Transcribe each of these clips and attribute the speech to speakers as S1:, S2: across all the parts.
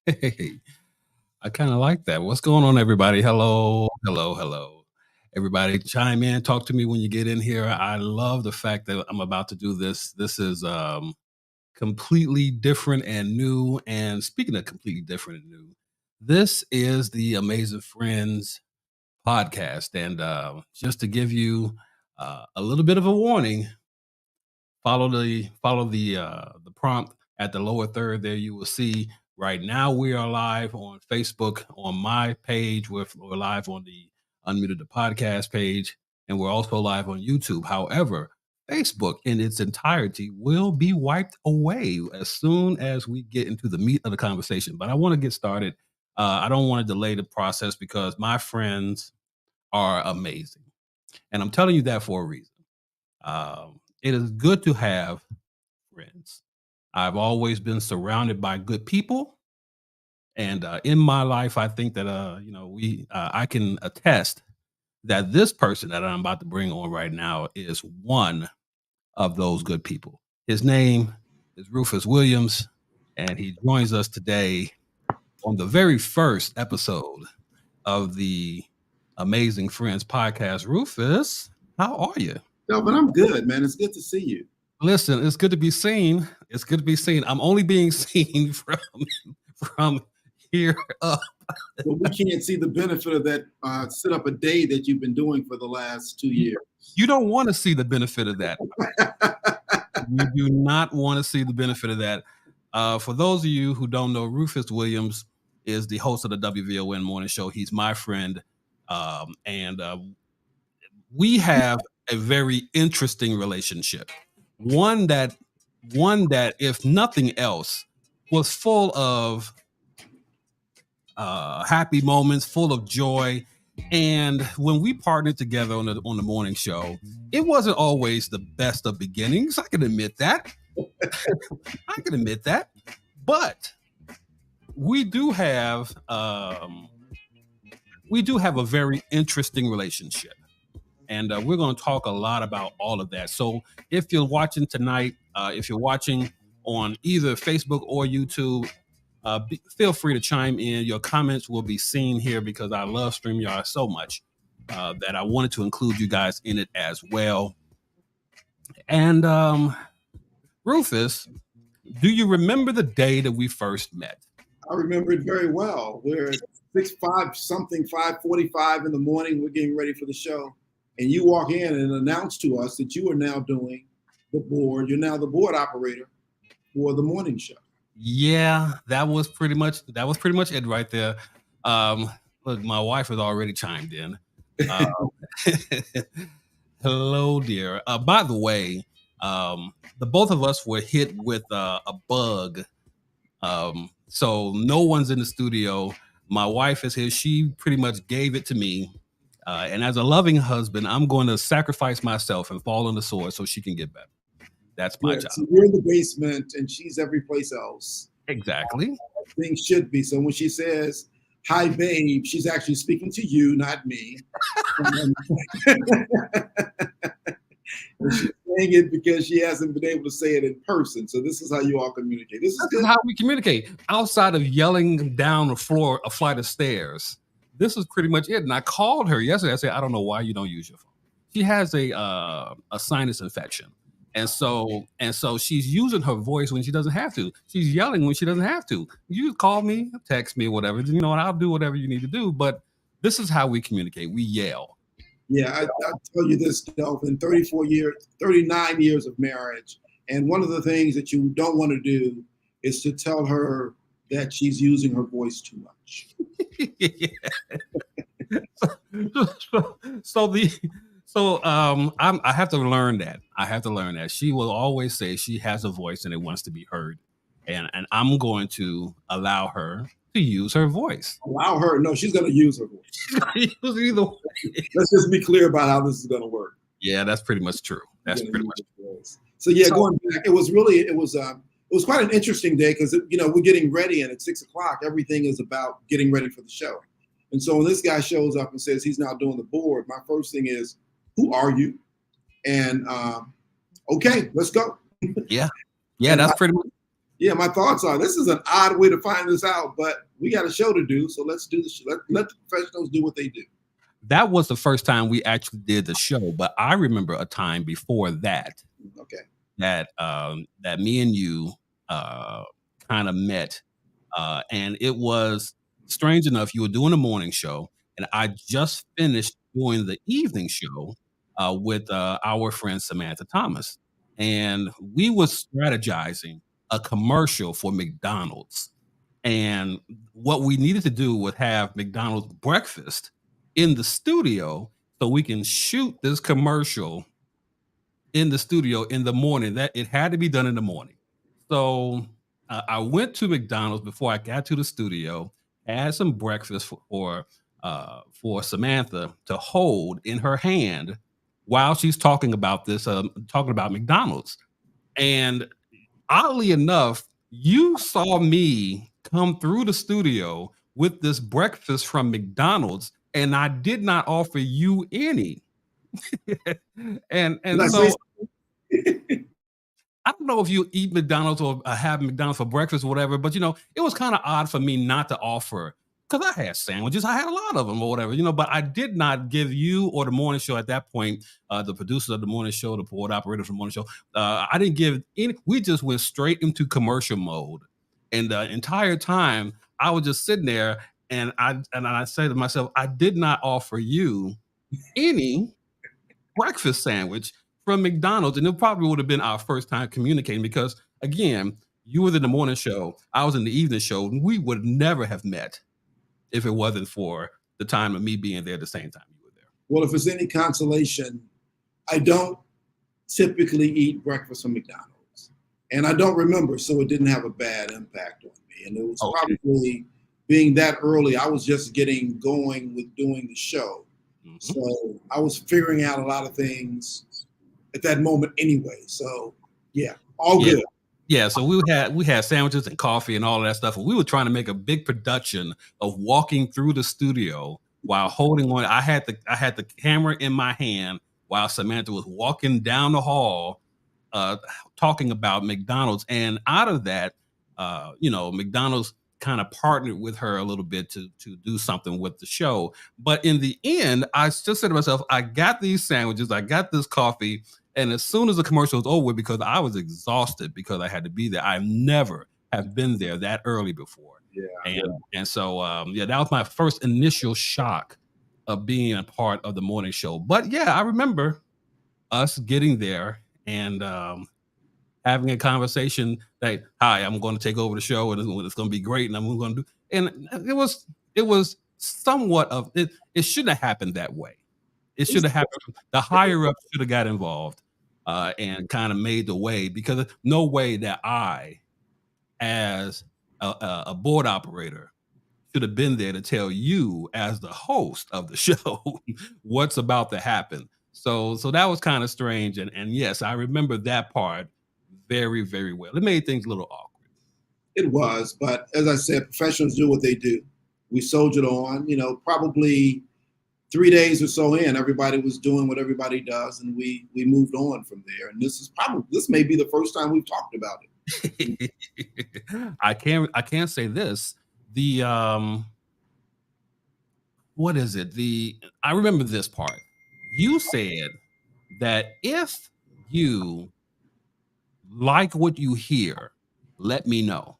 S1: Hey, I kind of like that. What's going on, everybody? Hello, hello, hello. Everybody, chime in. Talk to me when you get in here. I love the fact that I'm about to do this. This is completely different and new. And speaking of completely different and new, this is the Amazing Friends podcast. And just to give you a little bit of a warning, follow the prompt at the lower third there. You will see right now we are live on Facebook on my page. We're live on the Unmuted the Podcast page, and we're also live on YouTube. However, Facebook in its entirety will be wiped away as soon as we get into the meat of the conversation. But I want to get started. I don't want to delay the process because my friends are amazing. And I'm telling you that for a reason. It is good to have friends. I've always been surrounded by good people, and in my life, I think that I can attest that this person that I'm about to bring on right now is one of those good people. His name is Rufus Williams, and he joins us today on the very first episode of the Amazing Friends podcast. Rufus, how are you?
S2: No, but I'm good, man. It's good to see you.
S1: Listen, it's good to be seen. It's good to be seen. I'm only being seen from here up.
S2: But we can't see the benefit of that sit up a day that you've been doing for the last 2 years.
S1: You don't want to see the benefit of that. You do not want to see the benefit of that. For those of you who don't know, Rufus Williams is the host of the WVON Morning Show. He's my friend, and we have a very interesting relationship. One that, if nothing else, was full of happy moments, full of joy. And when we partnered together on the morning show, it wasn't always the best of beginnings. I can admit that. I can admit that. But we do have a very interesting relationship. And we're going to talk a lot about all of that. So if you're watching tonight, if you're watching on either Facebook or YouTube, feel free to chime in. Your comments will be seen here because I love StreamYard so much that I wanted to include you guys in it as well. And Rufus, do you remember the day that we first met?
S2: I remember it very well. We're at 5:45 in the morning. We're getting ready for the show. And you walk in and announce to us that you are now doing the board. You're now the board operator for the morning show.
S1: Yeah, that was pretty much it right there. Look, my wife has already chimed in. Hello, dear. By the way, the both of us were hit with a bug. So no one's in the studio. My wife is here. She pretty much gave it to me. And as a loving husband, I'm going to sacrifice myself and fall on the sword so she can get better. That's my job.
S2: So you're in the basement and she's every place else.
S1: Exactly.
S2: Things should be. So when she says, "Hi, babe," she's actually speaking to you, not me. She's saying it because she hasn't been able to say it in person. So this is how you all communicate. This is
S1: how we communicate. Outside of yelling down the floor, a flight of stairs, this is pretty much it. And I called her yesterday. I said, "I don't know why you don't use your phone." She has a sinus infection. And so she's using her voice when she doesn't have to. She's yelling when she doesn't have to. You call me, text me, whatever. You know, and I'll do whatever you need to do. But this is how we communicate. We yell.
S2: Yeah, I'll tell you this, Delvin, 39 years of marriage. And one of the things that you don't want to do is to tell her that she's using her voice too much.
S1: I have to learn that. She will always say she has a voice and it wants to be heard. And I'm going to allow her to use her voice.
S2: Allow her? No, she's going to use her voice.
S1: She's going to use either way.
S2: Let's just be clear about how this is going to work.
S1: Yeah, that's pretty much true. That's pretty much true.
S2: So going back, it was quite an interesting day because we're getting ready, and at 6:00 everything is about getting ready for the show. And so when this guy shows up and says he's now doing the board, my first thing is, who are you? And okay, let's go.
S1: Yeah, that's pretty much.
S2: Yeah, my thoughts are this is an odd way to find this out, but we got a show to do, so let's do the show. Let the professionals do what they do.
S1: That was the first time we actually did the show, but I remember a time before that
S2: Okay.
S1: that me and you kind of met, and it was strange enough. You were doing a morning show, and I just finished doing the evening show with our friend Samantha Thomas, and we were strategizing a commercial for McDonald's. And what we needed to do was have McDonald's breakfast in the studio so we can shoot this commercial in the studio in the morning. That it had to be done in the morning. So I went to McDonald's before I got to the studio, had some breakfast for Samantha to hold in her hand while she's talking about this, talking about McDonald's. And oddly enough, you saw me come through the studio with this breakfast from McDonald's, and I did not offer you any. and
S2: Did
S1: and
S2: I say
S1: so I don't know if you eat McDonald's or have McDonald's for breakfast or whatever, but it was kind of odd for me not to offer because I had sandwiches. I had a lot of them or whatever, but I did not give you or the morning show at that point, the producers of the morning show, the board operators of the morning show. I didn't give any, we just went straight into commercial mode. And the entire time I was just sitting there and I said to myself, I did not offer you any breakfast sandwich from McDonald's, and it probably would have been our first time communicating because, again, you were in the morning show, I was in the evening show, and we would never have met if it wasn't for the time of me being there at the same time you were there.
S2: Well, if it's any consolation, I don't typically eat breakfast from McDonald's, and I don't remember, so it didn't have a bad impact on me. And it was probably being that early. I was just getting going with doing the show. Mm-hmm. So I was figuring out a lot of things at that moment anyway. So yeah, all good.
S1: Yeah, so we had sandwiches and coffee and all of that stuff. And we were trying to make a big production of walking through the studio while holding on. I had the camera in my hand while Samantha was walking down the hall talking about McDonald's. And out of that, McDonald's kind of partnered with her a little bit to do something with the show. But in the end, I just said to myself, I got these sandwiches, I got this coffee, and as soon as the commercial was over, because I was exhausted because I had to be there, I never have been there that early before. And so that was my first initial shock of being a part of the morning show. But yeah, I remember us getting there and having a conversation that, hi, I'm going to take over the show and it's going to be great. And I'm going to do, and it was somewhat of it. It shouldn't have happened that way. It should have happened. The higher up should have got involved and kind of made the way, because there's no way that I, as a board operator, should have been there to tell you as the host of the show what's about to happen. So that was kind of strange. And yes, I remember that part very, very well. It made things a little awkward.
S2: It was, but as I said, professionals do what they do. We soldiered on, probably 3 days or so in, everybody was doing what everybody does, and we moved on from there. And this may be the first time we've talked about it.
S1: I can't say this. The what is it? I remember this part. You said that if you like what you hear, let me know.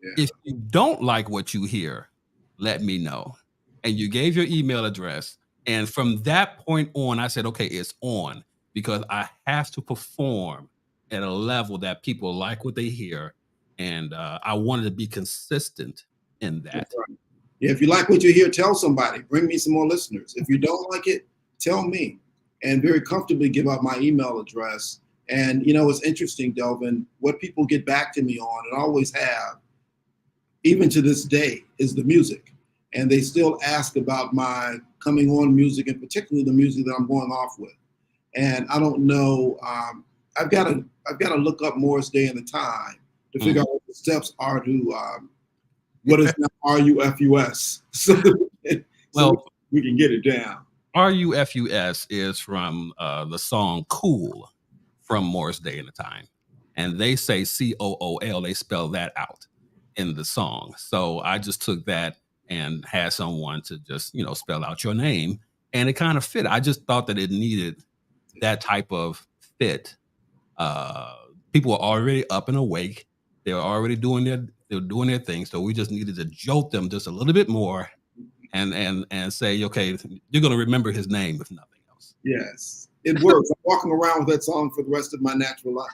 S1: Yeah. If you don't like what you hear, let me know. And you gave your email address. And from that point on, I said, okay, it's on, because I have to perform at a level that people like what they hear. And I wanted to be consistent in that.
S2: Yeah, if you like what you hear, tell somebody. Bring me some more listeners. If you don't like it, tell me. And very comfortably give out my email address. And, it's interesting, Delvin, what people get back to me on, and always have, even to this day, is the music. And they still ask about my coming on music, and particularly the music that I'm going off with. And I don't know, I've got to look up Morris Day and the Time to figure out what the steps are to what is now RUFUS, so we can get it down.
S1: RUFUS is from the song "Cool" from Morris Day and the Time. and they say COOL. They spell that out in the song. So I just took that and had someone to just, spell out your name, and it kind of fit. I just thought that it needed that type of fit. Uh, People are already up and awake. They're already they're doing their thing. So we just needed to jolt them just a little bit more, and say, okay, you're going to remember his name if nothing else.
S2: Yes, it works. I'm walking around with that song for the rest of my natural life.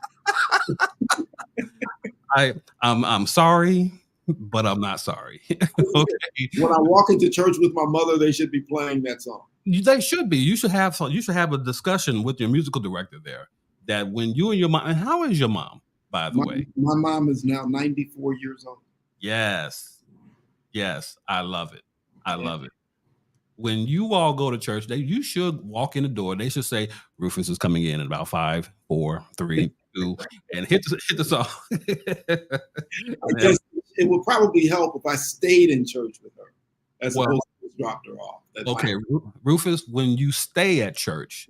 S1: I'm sorry, but I'm not sorry. Okay.
S2: When I walk into church with my mother, they should be playing that song.
S1: They should be. You should have a discussion with your musical director there. That when you and your mom, and how is your mom, by the way?
S2: My mom is now 94 years old.
S1: Yes, I love it. I love it. When you all go to church, you should walk in the door. They should say, "Rufus is coming in about 5, 4, 3, 2," and hit the song.
S2: It would probably help if I stayed in church with her as opposed to just dropped her off.
S1: Okay, Rufus, when you stay at church,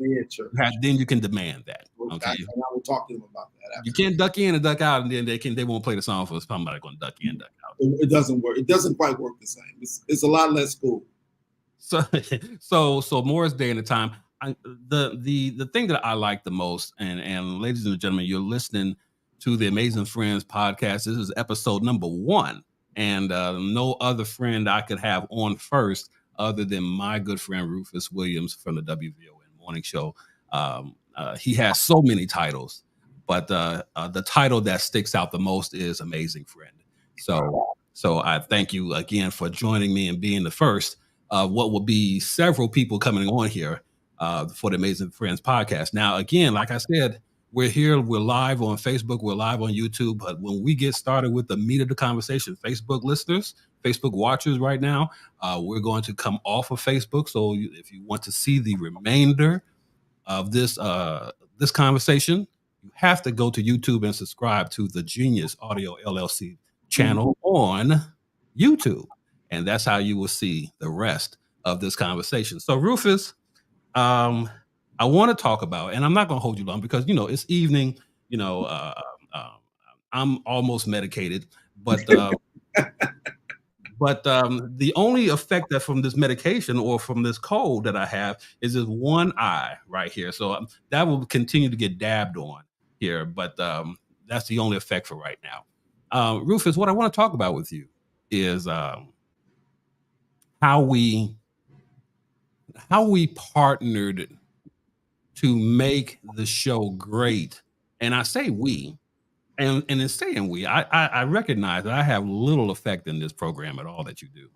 S1: then you can demand that. Okay,
S2: and I will talk to them about that.
S1: You can't duck in and duck out, and then they won't play the song for somebody going to duck in and duck out.
S2: It doesn't work. It doesn't quite work the same. It's a lot less cool.
S1: So Morris Day and the Time. The thing that I like the most, and ladies and gentlemen, you're listening to the Amazing Friends podcast. This is episode number 1, and no other friend I could have on first other than my good friend Rufus Williams from the WVON Morning Show. He has so many titles, but the title that sticks out the most is Amazing Friend. So I thank you again for joining me and being the first of what will be several people coming on here for the Amazing Friends podcast. Now, again, like I said, we're here. We're live on Facebook. We're live on YouTube. But when we get started with the meat of the conversation, Facebook listeners, Facebook watchers right now, we're going to come off of Facebook. So if you want to see the remainder of this conversation, you have to go to YouTube and subscribe to the Genius Audio LLC channel on YouTube. And that's how you will see the rest of this conversation. So Rufus, I want to talk about, and I'm not going to hold you long because, it's evening, I'm almost medicated, but the only effect that from this medication or from this cold that I have is this one eye right here. So that will continue to get dabbed on here, but that's the only effect for right now. Rufus, what I want to talk about with you is how we partnered to make the show great. And I say we, and in saying we, I recognize that I have little effect in this program at all that you do.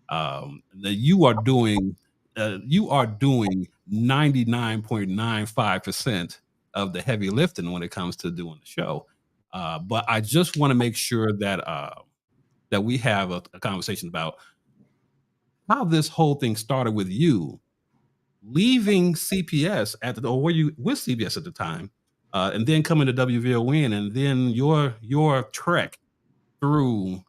S1: That you are doing 99.95% of the heavy lifting when it comes to doing the show. But I just want to make sure that we have a conversation about how this whole thing started with you leaving CPS or were you with CBS at the time, and then coming to WVON, and then your trek through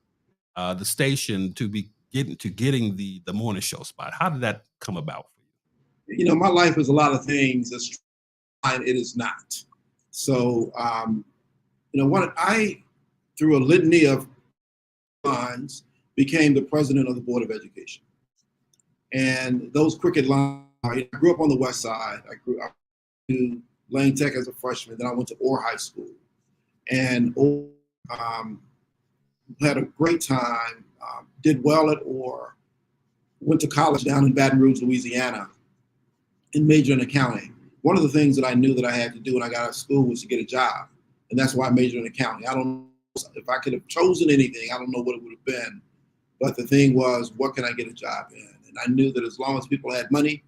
S1: the station to be getting the morning show spot. How did that come about for
S2: you? My life is a lot of things. It is not. So, I, through a litany of lines, became the president of the Board of Education. And those crooked lines, I grew up on the West Side. I grew up to Lane Tech as a freshman. Then I went to Orr High School, and had a great time. Did well at Orr. Went to college down in Baton Rouge, Louisiana, and majored in accounting. One of the things that I knew that I had to do when I got out of school was to get a job, and that's why I majored in accounting. I don't know if I could have chosen anything. I don't know what it would have been, but the thing was, what can I get a job in? And I knew that as long as people had money,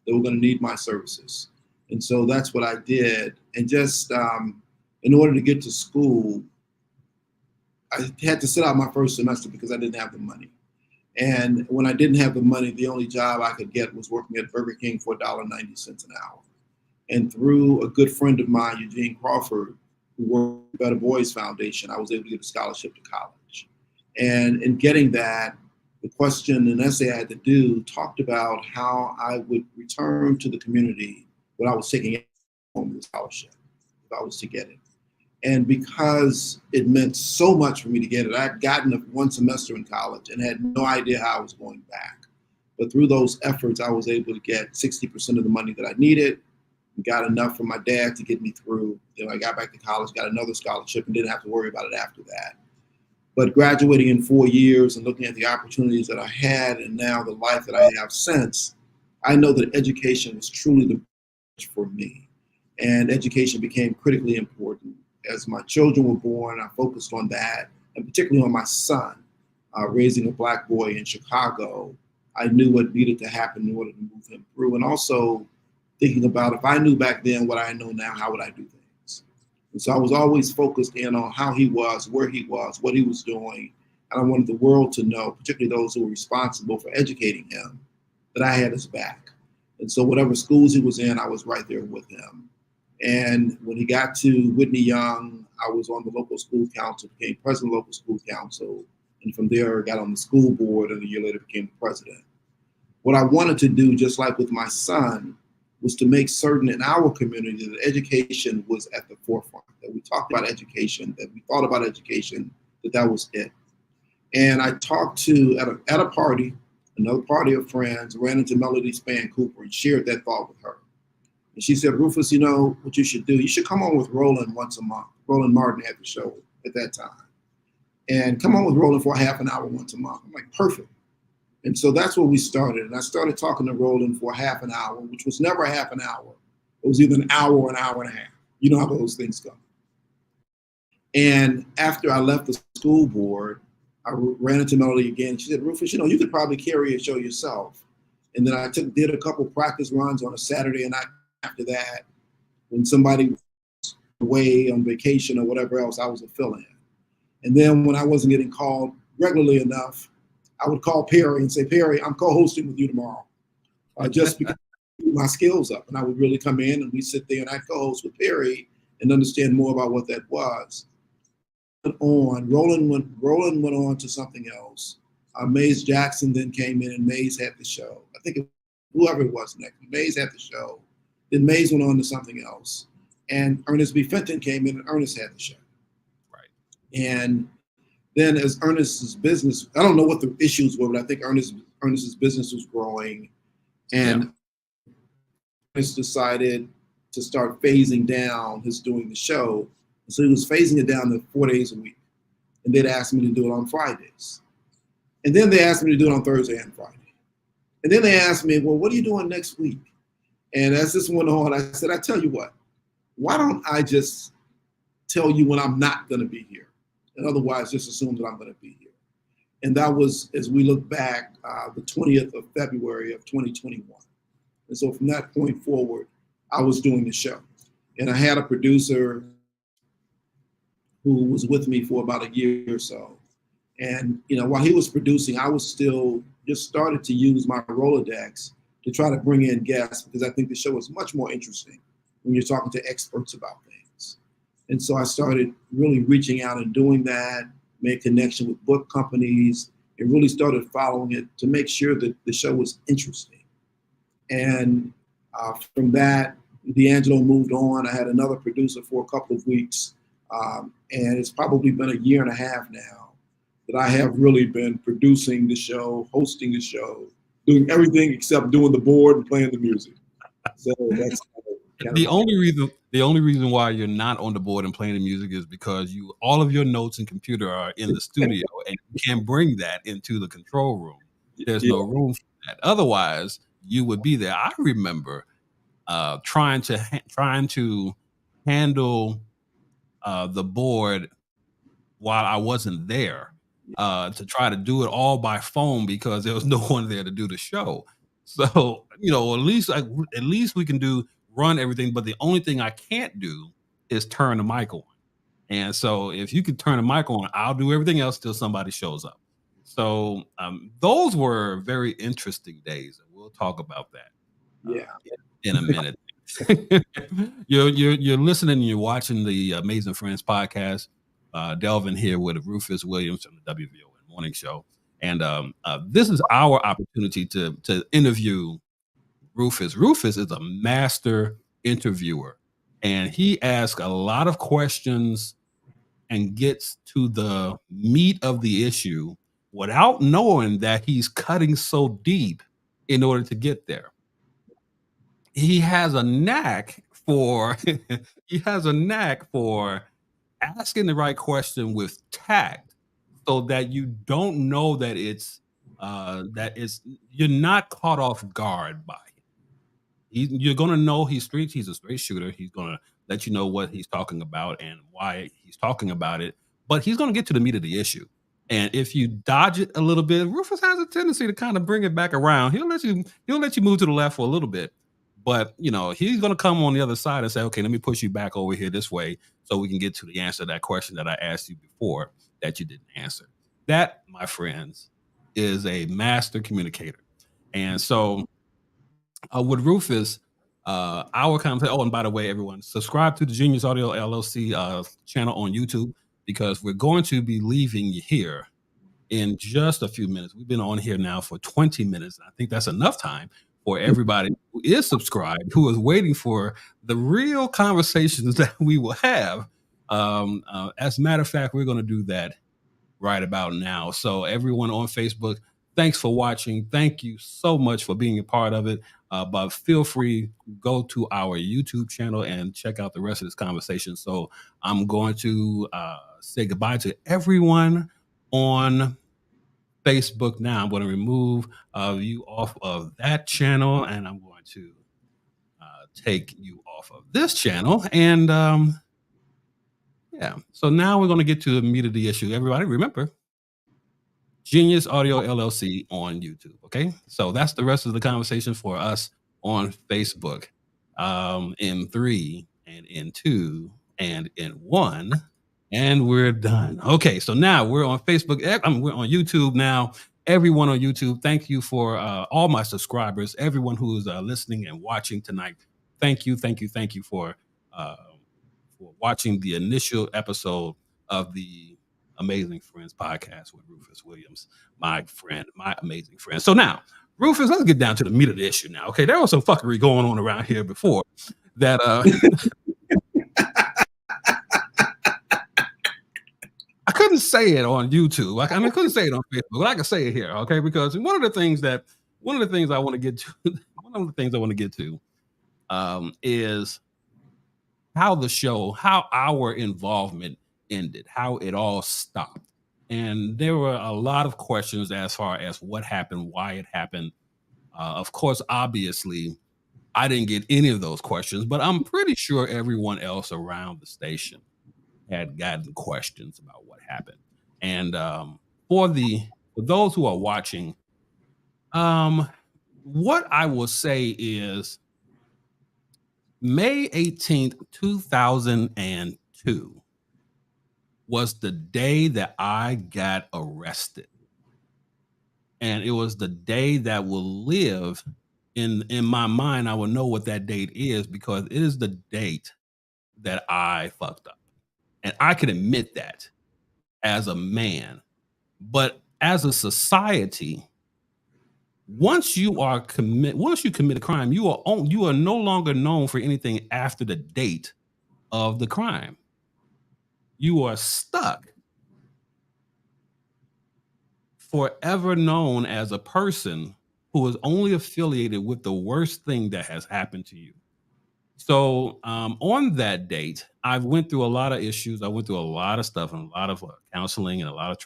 S2: they were going to need my services. And so that's what I did. And just in order to get to school, I had to sit out my first semester because I didn't have the money. And when I didn't have the money, the only job I could get was working at Burger King for $1.90 an hour. And through a good friend of mine, Eugene Crawford, who worked at Better Boys Foundation, I was able to get a scholarship to college. And in getting that, the question and essay I had to do talked about how I would return to the community when I was taking home the scholarship, if I was to get it. And because it meant so much for me to get it, I'd gotten one semester in college and had no idea how I was going back. But through those efforts, I was able to get 60% of the money that I needed, got enough from my dad to get me through. I got back to college, got another scholarship, and didn't have to worry about it after that. But graduating in 4 years and looking at the opportunities that I had and now the life that I have since, I know that education was truly the bridge for me. And education became critically important. As my children were born, I focused on that, and particularly on my son. Raising a Black boy in Chicago, I knew what needed to happen in order to move him through. And also thinking about, if I knew back then what I know now, how would I do things? And so I was always focused in on how he was, where he was, what he was doing. And I wanted the world to know, particularly those who were responsible for educating him, that I had his back. And so whatever schools he was in, I was right there with him. And when he got to Whitney Young, I was on the local school council, became president of the local school council. And from there, got on the school board, and a year later became the president. What I wanted to do, just like with my son, was to make certain in our community that education was at the forefront, that we talked about education, that we thought about education, that was it. And I talked to, at a party, another party of friends, ran into Melody Span Cooper and shared that thought with her. And she said, Rufus, you know what you should do? You should come on with Roland once a month. Roland Martin had the show at that time. And come on with Roland for a half an hour once a month. I'm like, perfect. And so that's where we started. And I started talking to Roland for half an hour, which was never a half an hour. It was either an hour or an hour and a half. You know how those things go. And after I left the school board, I ran into Melody again. She said, Rufus, you could probably carry a show yourself. And then I did a couple practice runs on a Saturday night after that. When somebody was away on vacation or whatever else, I was a fill-in. And then when I wasn't getting called regularly enough, I would call Perry and say, Perry, I'm co-hosting with you tomorrow. Just because my skills up. And I would really come in and we sit there and I co-host with Perry and understand more about what that was. Roland went on to something else. Mays Jackson then came in and Mays had the show. I think whoever it was next, Mays had the show. Then Mays went on to something else. And Ernest B. Fenton came in and Ernest had the show.
S1: Right.
S2: And then as Ernest's business, I don't know what the issues were, but I think Ernest's business was growing. And Ernest decided to start phasing down his doing the show. So he was phasing it down to 4 days a week. And they'd asked me to do it on Fridays. And then they asked me to do it on Thursday and Friday. And then they asked me, well, what are you doing next week? And as this went on, I said, I tell you what, why don't I just tell you when I'm not going to be here? And otherwise, just assume that I'm going to be here. And that was, as we look back, the 20th of February of 2021. And so from that point forward, I was doing the show. And I had a producer who was with me for about a year or so. And while he was producing, I was still just started to use my Rolodex to try to bring in guests, because I think the show is much more interesting when you're talking to experts about things. And so I started really reaching out and doing that, made connection with book companies, and really started following it to make sure that the show was interesting. And from that, D'Angelo moved on. I had another producer for a couple of weeks. And it's probably been a year and a half now that I have really been producing the show, hosting the show, doing everything except doing the board and playing the music. So that's
S1: the only reason why you're not on the board and playing the music is because all of your notes and computer are in the studio, and you can't bring that into the control room. There's no room for that. Otherwise, you would be there. I remember trying to handle the board while I wasn't there, to try to do it all by phone because there was no one there to do the show. So, at least we can run everything, but the only thing I can't do is turn the mic on. And so if you could turn the mic on, I'll do everything else till somebody shows up. So those were very interesting days, and we'll talk about that in a minute. You're listening and you're watching the Amazing Friends podcast. Delvin here with Rufus Williams from the WVON Morning Show, and this is our opportunity to interview Rufus. Rufus is a master interviewer, and he asks a lot of questions and gets to the meat of the issue without knowing that he's cutting so deep in order to get there. He has a knack for he has a knack for asking the right question with tact so that you don't know that it's you're not caught off guard by it. You're gonna know he's a straight shooter. He's gonna let you know what he's talking about and why he's talking about it, but he's gonna get to the meat of the issue. And if you dodge it a little bit, Rufus has a tendency to kind of bring it back around. He'll let you move to the left for a little bit, but he's gonna come on the other side and say, okay, let me push you back over here this way so we can get to the answer to that question that I asked you before that you didn't answer. That, my friends, is a master communicator. And so with Rufus, our conversation. Oh, and by the way, everyone, subscribe to the Genius Audio LLC channel on YouTube because we're going to be leaving here in just a few minutes. We've been on here now for 20 minutes. I think that's enough time for everybody who is subscribed, who is waiting for the real conversations that we will have. As a matter of fact, we're going to do that right about now. So everyone on Facebook, thanks for watching. Thank you so much for being a part of it. But feel free, go to our YouTube channel and check out the rest of this conversation. So I'm going to say goodbye to everyone on Facebook now. I'm going to remove you off of that channel, and I'm going to take you off of this channel. And yeah, so now we're going to get to the meat of the issue. Everybody, remember, Genius Audio LLC on YouTube. Okay, so that's the rest of the conversation for us on Facebook. In 3 and in 2 and in 1, and we're done. Okay, so now we're on Facebook. We're on YouTube now. Everyone on YouTube, thank you for all my subscribers. Everyone who is listening and watching tonight, thank you for watching the initial episode of the Amazing Friends podcast with Rufus Williams, my friend, my amazing friend. So now, Rufus, let's get down to the meat of the issue now. Okay, there was some fuckery going on around here before that. I couldn't say it on YouTube. I couldn't say it on Facebook, but I can say it here, okay? Because one of the things I want to get to, is how our involvement ended, how it all stopped. And there were a lot of questions as far as what happened, why it happened. Of course, obviously, I didn't get any of those questions, but I'm pretty sure everyone else around the station had gotten questions about what happened. And for those who are watching, what I will say is May 18th, 2002 was the day that I got arrested. And it was the day that will live in my mind. I will know what that date is because it is the date that I fucked up. And I can admit that as a man. But as a society, once you commit a crime, you are no longer known for anything after the date of the crime. You are stuck forever known as a person who is only affiliated with the worst thing that has happened to you. So on that date, I went through a lot of issues. I went through a lot of stuff and a lot of counseling and a lot of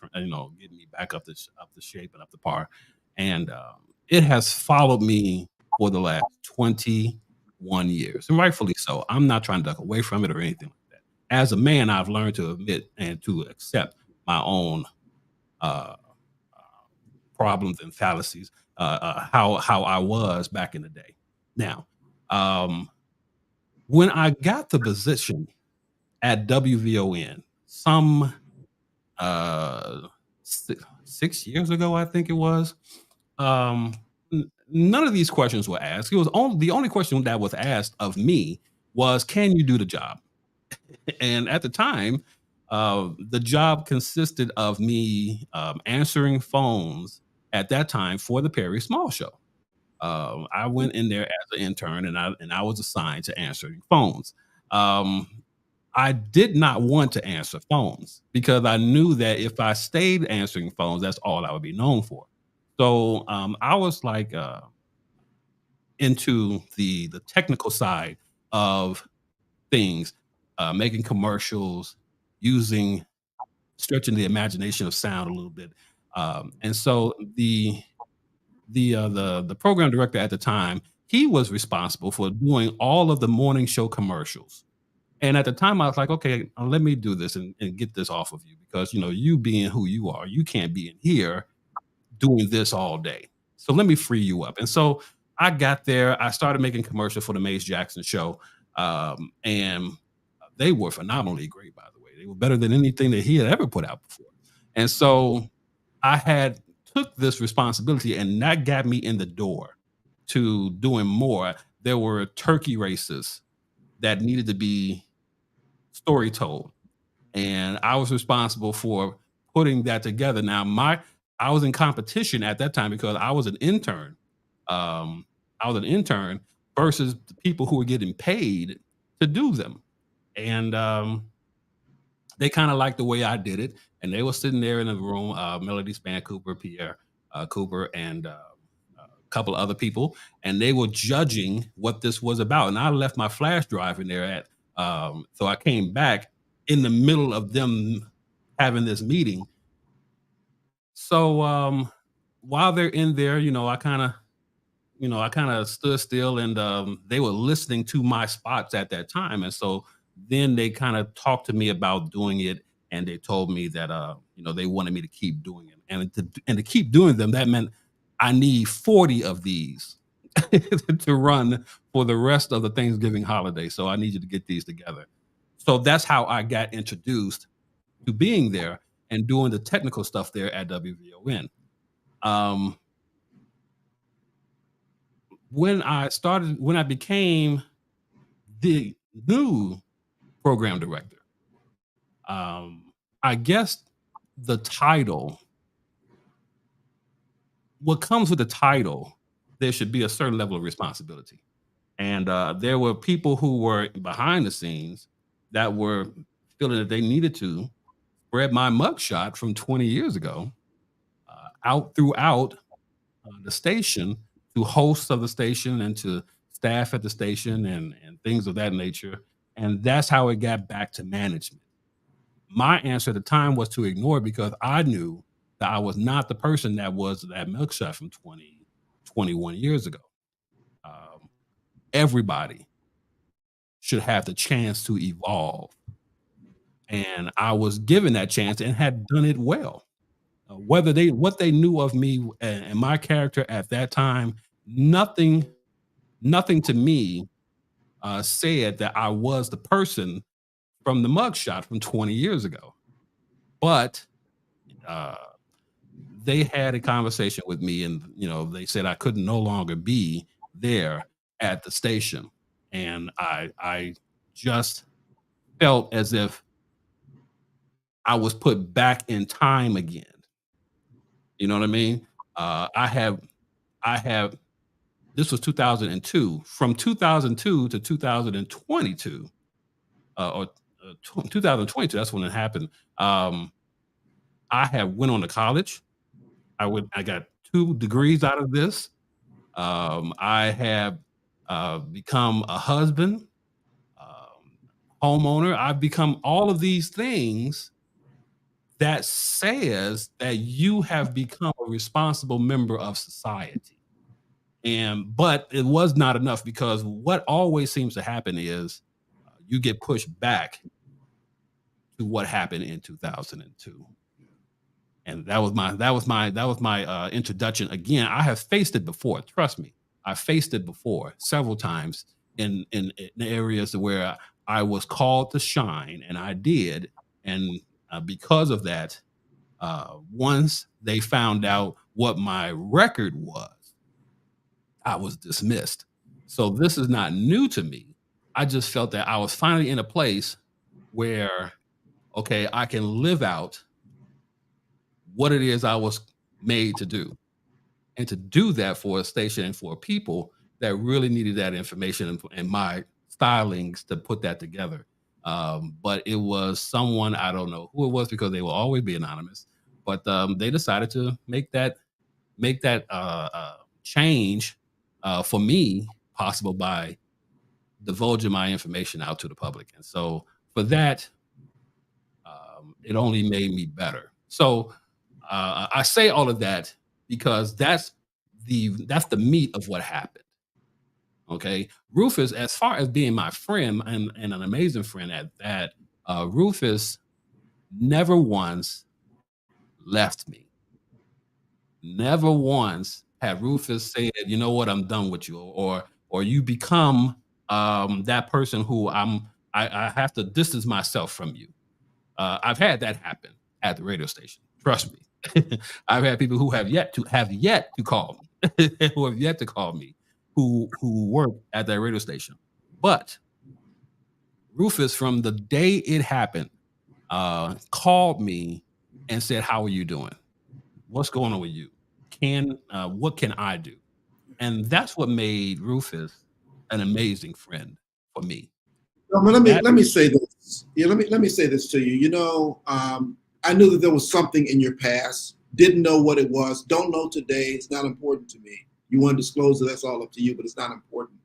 S1: getting me back up to shape and up to par. And it has followed me for the last 21 years, and rightfully so. I'm not trying to duck away from it or anything like that. As a man, I've learned to admit and to accept my own problems and fallacies, how I was back in the day. Now, when I got the position at WVON some 6 years ago, I think it was, none of these questions were asked. The only question that was asked of me was, can you do the job? And at the time, the job consisted of me answering phones at that time for the Perry Small Show. I went in there as an intern, and I was assigned to answering phones. Um, I did not want to answer phones because I knew that if I stayed answering phones, that's all I would be known for. So I was like into the technical side of things, making commercials, using stretching the imagination of sound a little bit. And so the program director at the time, he was responsible for doing all of the morning show commercials. And at the time, I was like, okay, let me do this and get this off of you because you being who you are, you can't be in here doing this all day. So let me free you up. And so I got there. I started making commercials for the Mace Jackson show, and they were phenomenally great. By the way, they were better than anything that he had ever put out before. And so I had took this responsibility, and that got me in the door to doing more. There were turkey races that needed to be story told, and I was responsible for putting that together. Now, my I was in competition at that time because I was an intern. I was an intern versus the people who were getting paid to do them, and they kind of liked the way I did it. And they were sitting there in the room, Melody Span Cooper, Pierre Cooper, and a couple of other people, and they were judging what this was about. And I left my flash drive in there so I came back in the middle of them having this meeting. So while they're in there, I kind of stood still, and they were listening to my spots at that time. And so then they kind of talked to me about doing it, and they told me that they wanted me to keep doing it, and to keep doing them. That meant I need 40 of these to run for the rest of the Thanksgiving holiday. So I need you to get these together. So that's how I got introduced to being there and doing the technical stuff there at WVON. Um, when I became the new program director, I guess the title, what comes with the title, there should be a certain level of responsibility. And there were people who were behind the scenes that were feeling that they needed to spread my mugshot from 20 years ago out throughout the station to hosts of the station and to staff at the station and things of that nature. And that's how it got back to management. My answer at the time was to ignore it because I knew that I was not the person that was that milkshot from 20, 21 years ago. Um, Everybody should have the chance to evolve. And I was given that chance and had done it well. Whether they what they knew of me and my character at that time, nothing nothing to me said that I was the person from the mugshot from 20 years ago. But uh, they had a conversation with me, and they said I could no longer be there at the station, and I just felt as if I was put back in time again. You know what I mean? I have this was 2002. From 2002 to 2022, or 2022, that's when it happened. Um, I have went on to college. I got 2 degrees out of this. I have become a husband, um, homeowner. I've become all of these things that says that you have become a responsible member of society. And but it was not enough because what always seems to happen is you get pushed back to what happened in 2002. And that was my introduction. Again, I have faced it before. Trust me, I faced it before several times in areas where I was called to shine, and I did. And because of that, once they found out what my record was, I was dismissed. So this is not new to me. I just felt that I was finally in a place where, okay, I can live out what it is I was made to do. And to do that for a station and for people that really needed that information and my stylings to put that together. But it was someone, I don't know who it was because they will always be anonymous. But they decided to make that change for me possible by divulging my information out to the public. And so for that, it only made me better. So I say all of that because that's the meat of what happened. Okay, Rufus, as far as being my friend and an amazing friend at that, Rufus never once left me. Never once had Rufus said, "You know what? I'm done with you," or you become that person who I have to distance myself from you. I've had that happen at the radio station. Trust me. I've had people who have yet to call me, who have yet to call me, who work at that radio station. But Rufus, from the day it happened, called me and said, "How are you doing? What's going on with you? What can I do?" And that's what made Rufus an amazing friend for me. That
S2: Let me say this. Yeah, let me say this to you. I knew that there was something in your past. Didn't know what it was. Don't know today. It's not important to me. You want to disclose it, that's all up to you, but it's not important.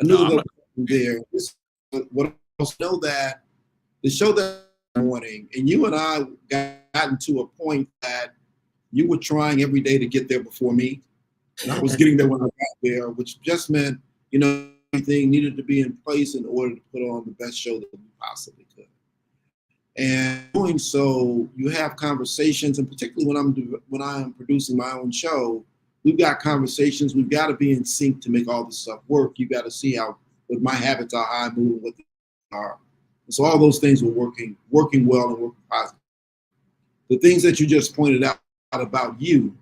S2: I knew
S1: no,
S2: that
S1: I'm
S2: there
S1: not.
S2: was something there. What I also know that the show that morning, and you and I gotten to a point that you were trying every day to get there before me, and I was getting there when I got there, which just meant, everything needed to be in place in order to put on the best show that we possibly could. And doing so, you have conversations, and particularly when I am producing my own show, we've got conversations. We've got to be in sync to make all this stuff work. You got to see how what my habits are, how I move, what they are. And so all those things were working well and working positive. The things that you just pointed out about you,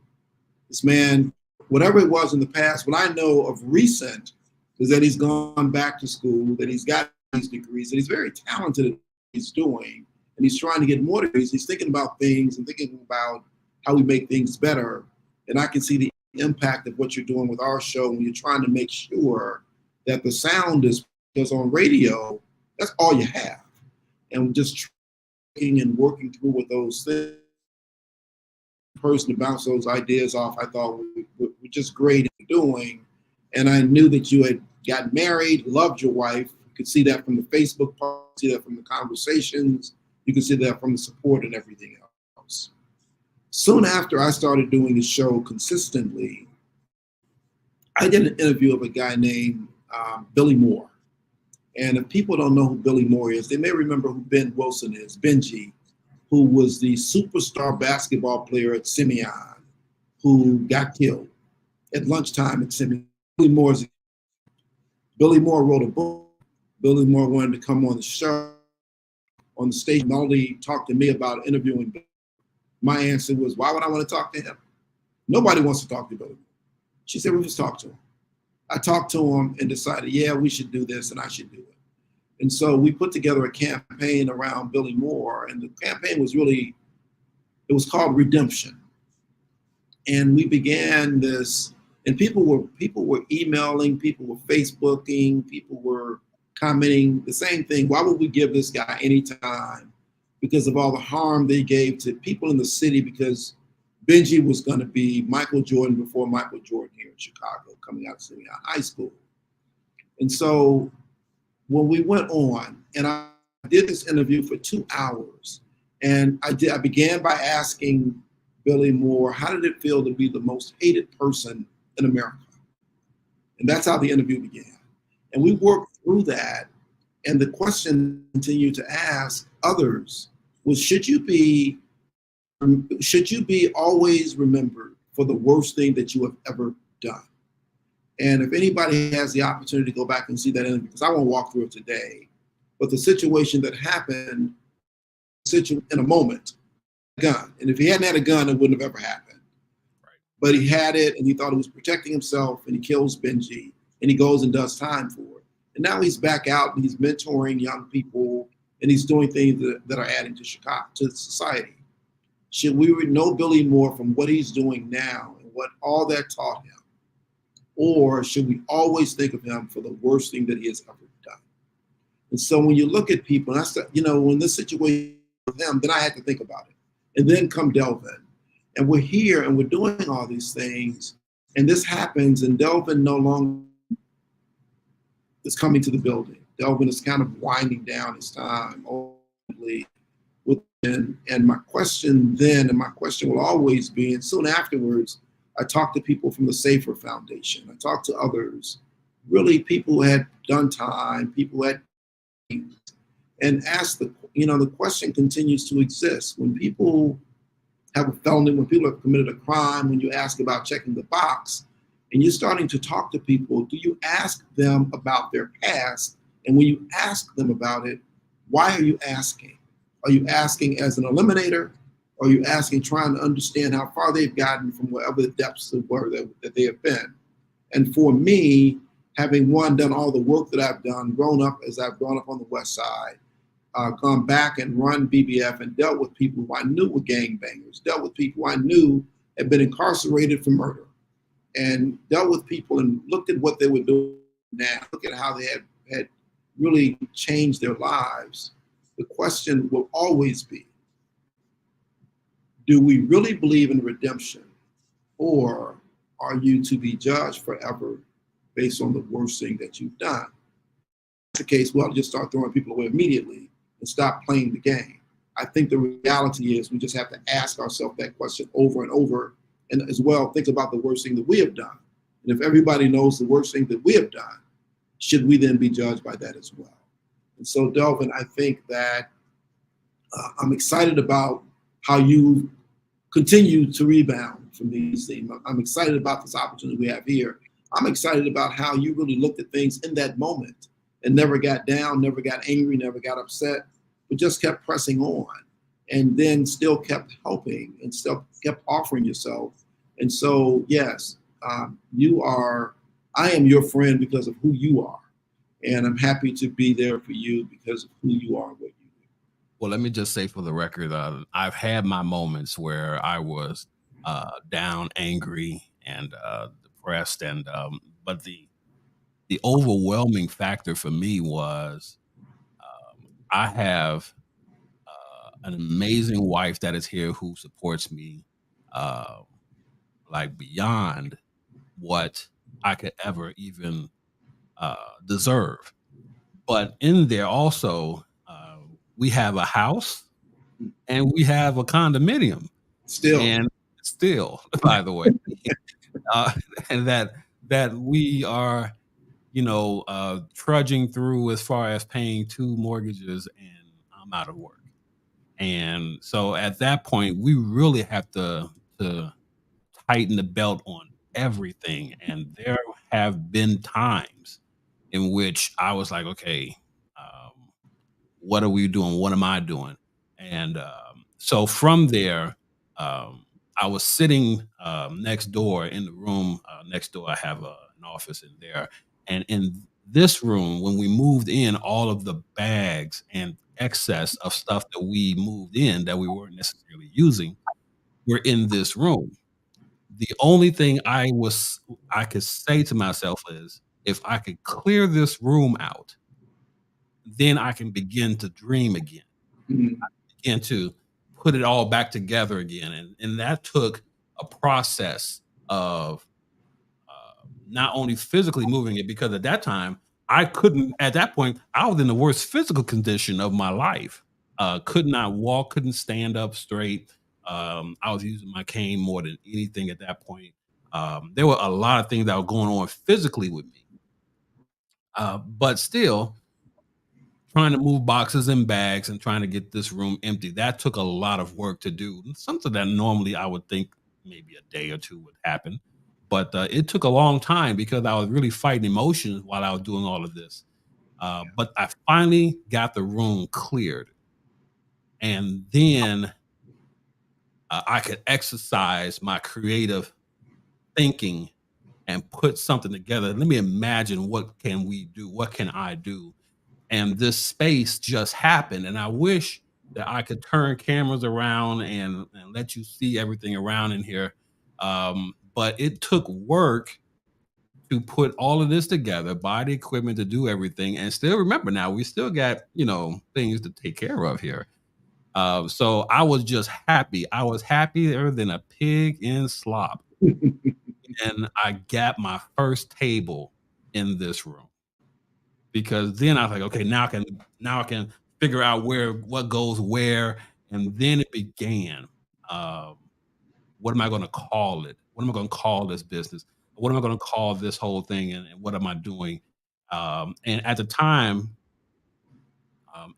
S2: this man, whatever it was in the past, what I know of recent is that he's gone back to school, that he's got these degrees, that he's very talented at what he's doing, and he's trying to get more degrees. He's thinking about things and thinking about how we make things better. And I can see the impact of what you're doing with our show when you're trying to make sure that the sound is, because on radio, that's all you have. And just thinking and working through with those things, person to bounce those ideas off, I thought were just great at doing. And I knew that you had gotten married, loved your wife. You could see that from the Facebook post, see that from the conversations, you could see that from the support and everything else. Soon after I started doing the show consistently, I did an interview of a guy named Billy Moore. And if people don't know who Billy Moore is, they may remember who Ben Wilson is, Benji, who was the superstar basketball player at Simeon, who got killed at lunchtime at Simeon. Billy Moore wrote a book. Billy Moore wanted to come on the show, on the station. Melody talked to me about interviewing Billy. My answer was, why would I want to talk to him? Nobody wants to talk to Billy Moore. She said, we just talk to him. I talked to him and decided, yeah, we should do this and I should do it. And so we put together a campaign around Billy Moore, and the campaign was it was called Redemption. And we began this, and people were emailing, people were Facebooking, people were commenting the same thing. Why would we give this guy any time? Because of all the harm they gave to people in the city, because Benji was going to be Michael Jordan before Michael Jordan here in Chicago, coming out of Simeon High School. And so when we went on, and I did this interview for 2 hours, and I began by asking Billy Moore, how did it feel to be the most hated person in America? And that's how the interview began. And we worked through that, and the question continued to ask others was, should you be always remembered for the worst thing that you have ever done? And if anybody has the opportunity to go back and see that interview, because I won't walk through it today, but the situation that happened in a moment, a gun. And if he hadn't had a gun, it wouldn't have ever happened.
S1: Right.
S2: But he had it, and he thought he was protecting himself, and he kills Benji, and he goes and does time for it. And now he's back out, and he's mentoring young people, and he's doing things that are adding to Chicago, to society. Should we know Billy Moore from what he's doing now and what all that taught him? Or should we always think of him for the worst thing that he has ever done? And so when you look at people, and I said, when this situation with him, then I had to think about it. And then come Delvin. And we're here and we're doing all these things. And this happens, and Delvin no longer is coming to the building. Delvin is kind of winding down his time ultimately. And my question then, and my question will always be, and soon afterwards, I talked to people from the Safer Foundation. I talked to others, really people who had done time, people who had, and asked the question continues to exist. When people have a felony, when people have committed a crime, when you ask about checking the box, and you're starting to talk to people, do you ask them about their past? And when you ask them about it, why are you asking? Are you asking as an eliminator? Or are you asking, trying to understand how far they've gotten from wherever the depths were that they have been? And for me, having done all the work that I've done, grown up as I've grown up on the West Side, gone back and run BBF and dealt with people who I knew were gangbangers, dealt with people who I knew had been incarcerated for murder, and dealt with people and looked at what they were doing now, look at how they had really changed their lives. The question will always be, do we really believe in redemption, or are you to be judged forever based on the worst thing that you've done? If that's the case, well, just start throwing people away immediately and stop playing the game. I think the reality is we just have to ask ourselves that question over and over, and as well think about the worst thing that we have done. And if everybody knows the worst thing that we have done, should we then be judged by that as well? And so, Delvin, I think that I'm excited about how you continue to rebound from these things. I'm excited about this opportunity we have here. I'm excited about how you really looked at things in that moment and never got down, never got angry, never got upset, but just kept pressing on, and then still kept helping and still kept offering yourself. And so, yes, I am your friend because of who you are. And I'm happy to be there for you because of who you are and what you do.
S1: Well, let me just say for the record, I've had my moments where I was down, angry, and depressed, and but the overwhelming factor for me was I have an amazing wife that is here who supports me uh, like beyond what I could ever even deserve. But in there also, we have a house and we have a condominium,
S2: Still,
S1: and still, by the way, uh, and that we are, trudging through as far as paying two mortgages, and I'm out of work. And so at that point, we really have to tighten the belt on everything. And there have been times in which I was like, okay, what are we doing? What am I doing? And so from there, um, I was sitting next door in the room next door. I have an office in there. And in this room, when we moved in, all of the bags and excess of stuff that we moved in that we weren't necessarily using were in this room. The only thing I could say to myself is, if I could clear this room out, then I can begin to dream again,
S2: mhm,
S1: begin to put it all back together again. And that took a process of not only physically moving it, because at that time, I couldn't, at that point, I was in the worst physical condition of my life. Could not walk, couldn't stand up straight. I was using my cane more than anything at that point. There were a lot of things that were going on physically with me. But still, trying to move boxes and bags and trying to get this room empty, that took a lot of work to do. Something that normally I would think maybe a day or two would happen. But it took a long time because I was really fighting emotions while I was doing all of this. But I finally got the room cleared. And then I could exercise my creative thinking and put something together. Let me imagine, what can we do? What can I do? And this space just happened. And I wish that I could turn cameras around and let you see everything around in here. But it took work to put all of this together, buy the equipment to do everything, and still remember now we still got things to take care of here. So I was just happy. I was happier than a pig in slop, and I got my first table in this room because then I was like, okay, now I can figure out what goes where, and then it began. Um, what am I going to call it? What am I going to call this business? What am I going to call this whole thing? And what am I doing? And at the time,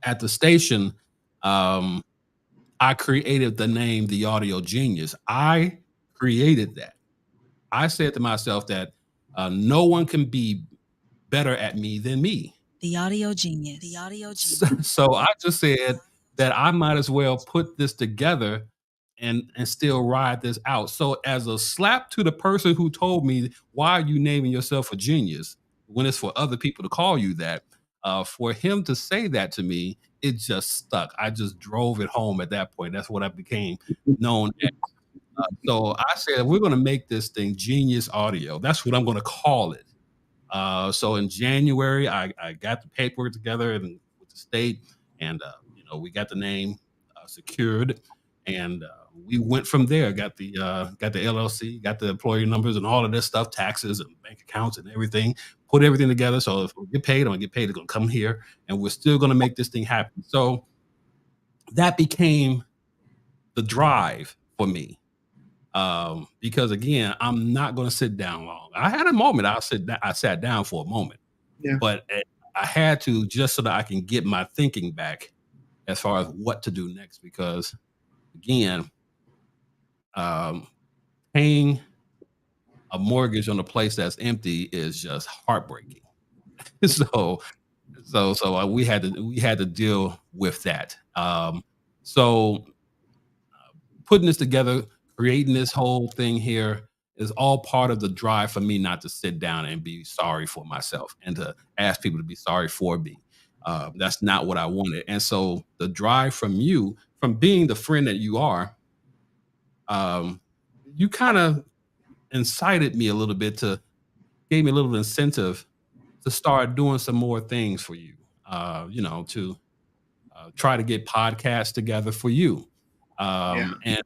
S1: at the station, um, I created the name The Audio Genius. I created that. I said to myself that no one can be better at me than me.
S3: The Audio Genius. The Audio
S1: So,
S3: Genius.
S1: so I just said that I might as well put this together and still ride this out. So as a slap to the person who told me, why are you naming yourself a genius when it's for other people to call you that? For him to say that to me, it just stuck. I just drove it home at that point. That's what I became known as. So I said, we're going to make this thing Genius Audio. That's what I'm going to call it. So in January, I got the paperwork together and with the state, and we got the name secured, and we went from there. Got the LLC, got the employee numbers, and all of this stuff, taxes and bank accounts and everything. Put everything together. So if we get paid, I'm gonna get paid. It's gonna come here, and we're still gonna make this thing happen. So that became the drive for me. Because again, I'm not going to sit down long. I had a moment. I sat down for a moment,
S2: Yeah.
S1: but I had to just so that I can get my thinking back as far as what to do next. Because again, paying a mortgage on a place that's empty is just heartbreaking. So we had to deal with that. So putting this together, creating this whole thing here is all part of the drive for me not to sit down and be sorry for myself and to ask people to be sorry for me. That's not what I wanted. And so the drive from you, from being the friend that you are, you kind of incited me a little bit gave me a little incentive to start doing some more things for you, to try to get podcasts together for you. And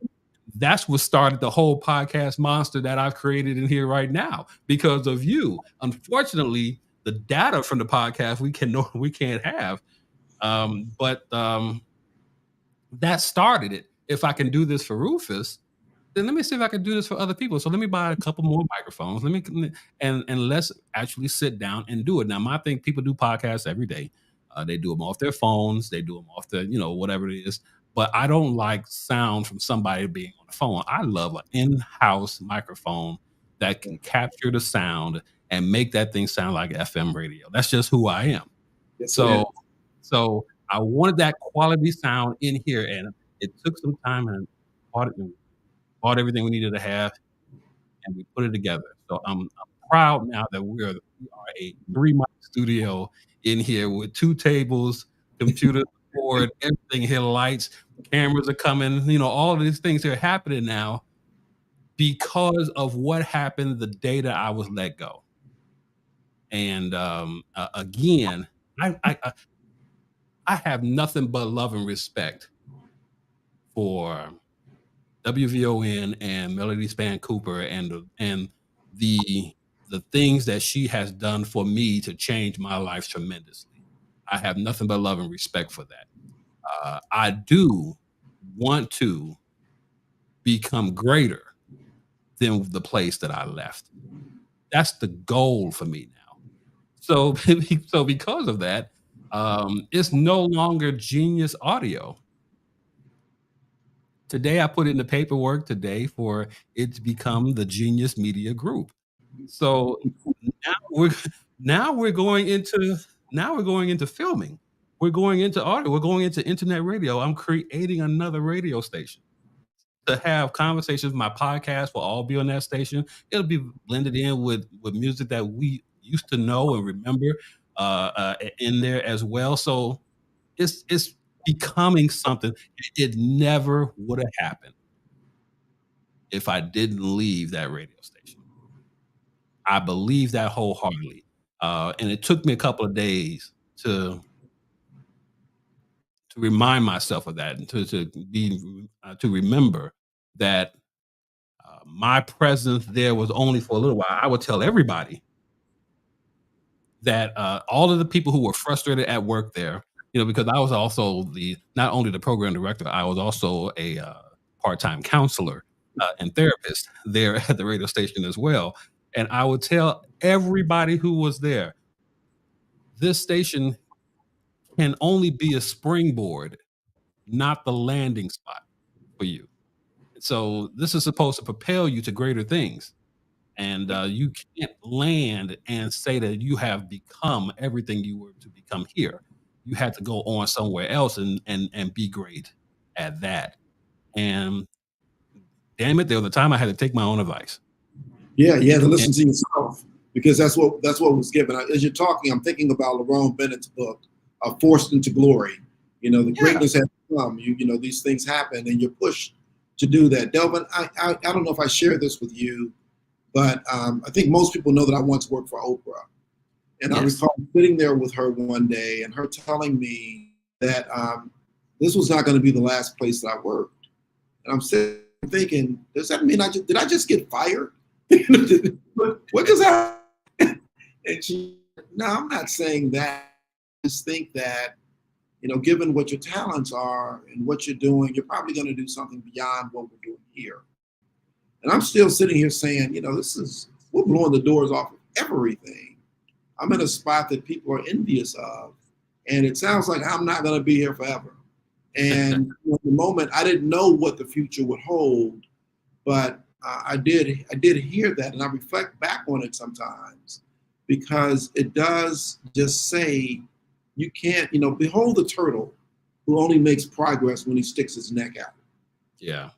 S1: that's what started the whole podcast monster that I've created in here right now because of you. Unfortunately, the data from the podcast we can't have, but that started it. If I can do this for Rufus, then let me see if I can do this for other people. So let me buy a couple more microphones. And let's actually sit down and do it. Now, my thing, people do podcasts every day. They do them off their phones. They do them off whatever it is. But I don't like sound from somebody being on the phone. I love an in-house microphone that can capture the sound and make that thing sound like FM radio. That's just who I am.
S2: Yes,
S1: So I wanted that quality sound in here, and it took some time and bought everything we needed to have, and we put it together. So I'm proud now that we are a 3-mic studio in here with 2 tables, computer board, everything here, lights, cameras are coming. All of these things are happening now because of what happened the day that I was let go. And again, I have nothing but love and respect for WVON and Melody Span Cooper and the things that she has done for me to change my life tremendously. I have nothing but love and respect for that. I do want to become greater than the place that I left. That's the goal for me now. So because of that, it's no longer Genius Audio. Today, I put in the paperwork today for it to become the Genius Media Group. So now we're going into filming. We're going into audio. We're going into internet radio. I'm creating another radio station to have conversations. My podcast will all be on that station. It'll be blended in with music that we used to know and remember in there as well. So it's becoming something. It never would have happened if I didn't leave that radio station. I believe that wholeheartedly. And it took me a couple of days to remind myself of that and to remember that my presence there was only for a little while. I would tell everybody that all of the people who were frustrated at work there, because I was also not only the program director, I was also a part-time counselor and therapist there at the radio station as well. And I would tell everybody who was there, this station can only be a springboard, not the landing spot for you. So this is supposed to propel you to greater things. And you can't land and say that you have become everything you were to become here. You had to go on somewhere else and be great at that. And damn it, there was a time I had to take my own advice.
S2: Yeah, you had to
S1: And
S2: listen to yourself because that's what was given. As you're talking, I'm thinking about Lerone Bennett's book, "Forced into Glory." The
S1: yeah,
S2: greatness has come. These things happen, and you're pushed to do that. Delvin, I don't know if I shared this with you, but I think most people know that I once worked for Oprah, and I
S1: yes,
S2: recall sitting there with her one day and her telling me that this was not going to be the last place that I worked. And I'm sitting thinking, does that mean did I just get fired? What does that? And she, no, I'm not saying that. I just think that, given what your talents are and what you're doing, you're probably going to do something beyond what we're doing here. And I'm still sitting here saying, we're blowing the doors off of everything. I'm in a spot that people are envious of. And it sounds like I'm not going to be here forever. And at the moment, I didn't know what the future would hold, but I did hear that, and I reflect back on it sometimes because it does just say you can't, behold the turtle who only makes progress when he sticks his neck out.
S1: yeah,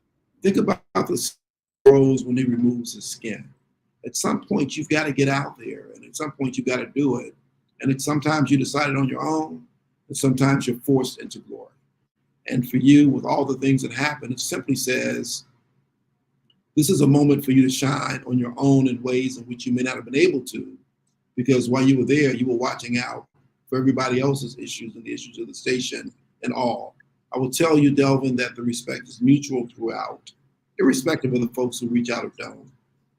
S2: Think about the grows when he removes his skin. At some point, you've got to get out there, and at some point, you've got to do it. And sometimes you decide it on your own, and sometimes you're forced into glory. And for you, with all the things that happen, it simply says, this is a moment for you to shine on your own in ways in which you may not have been able to, because while you were there, you were watching out for everybody else's issues and the issues of the station and all. I will tell you, Delvin, that the respect is mutual throughout, irrespective of the folks who reach out or don't.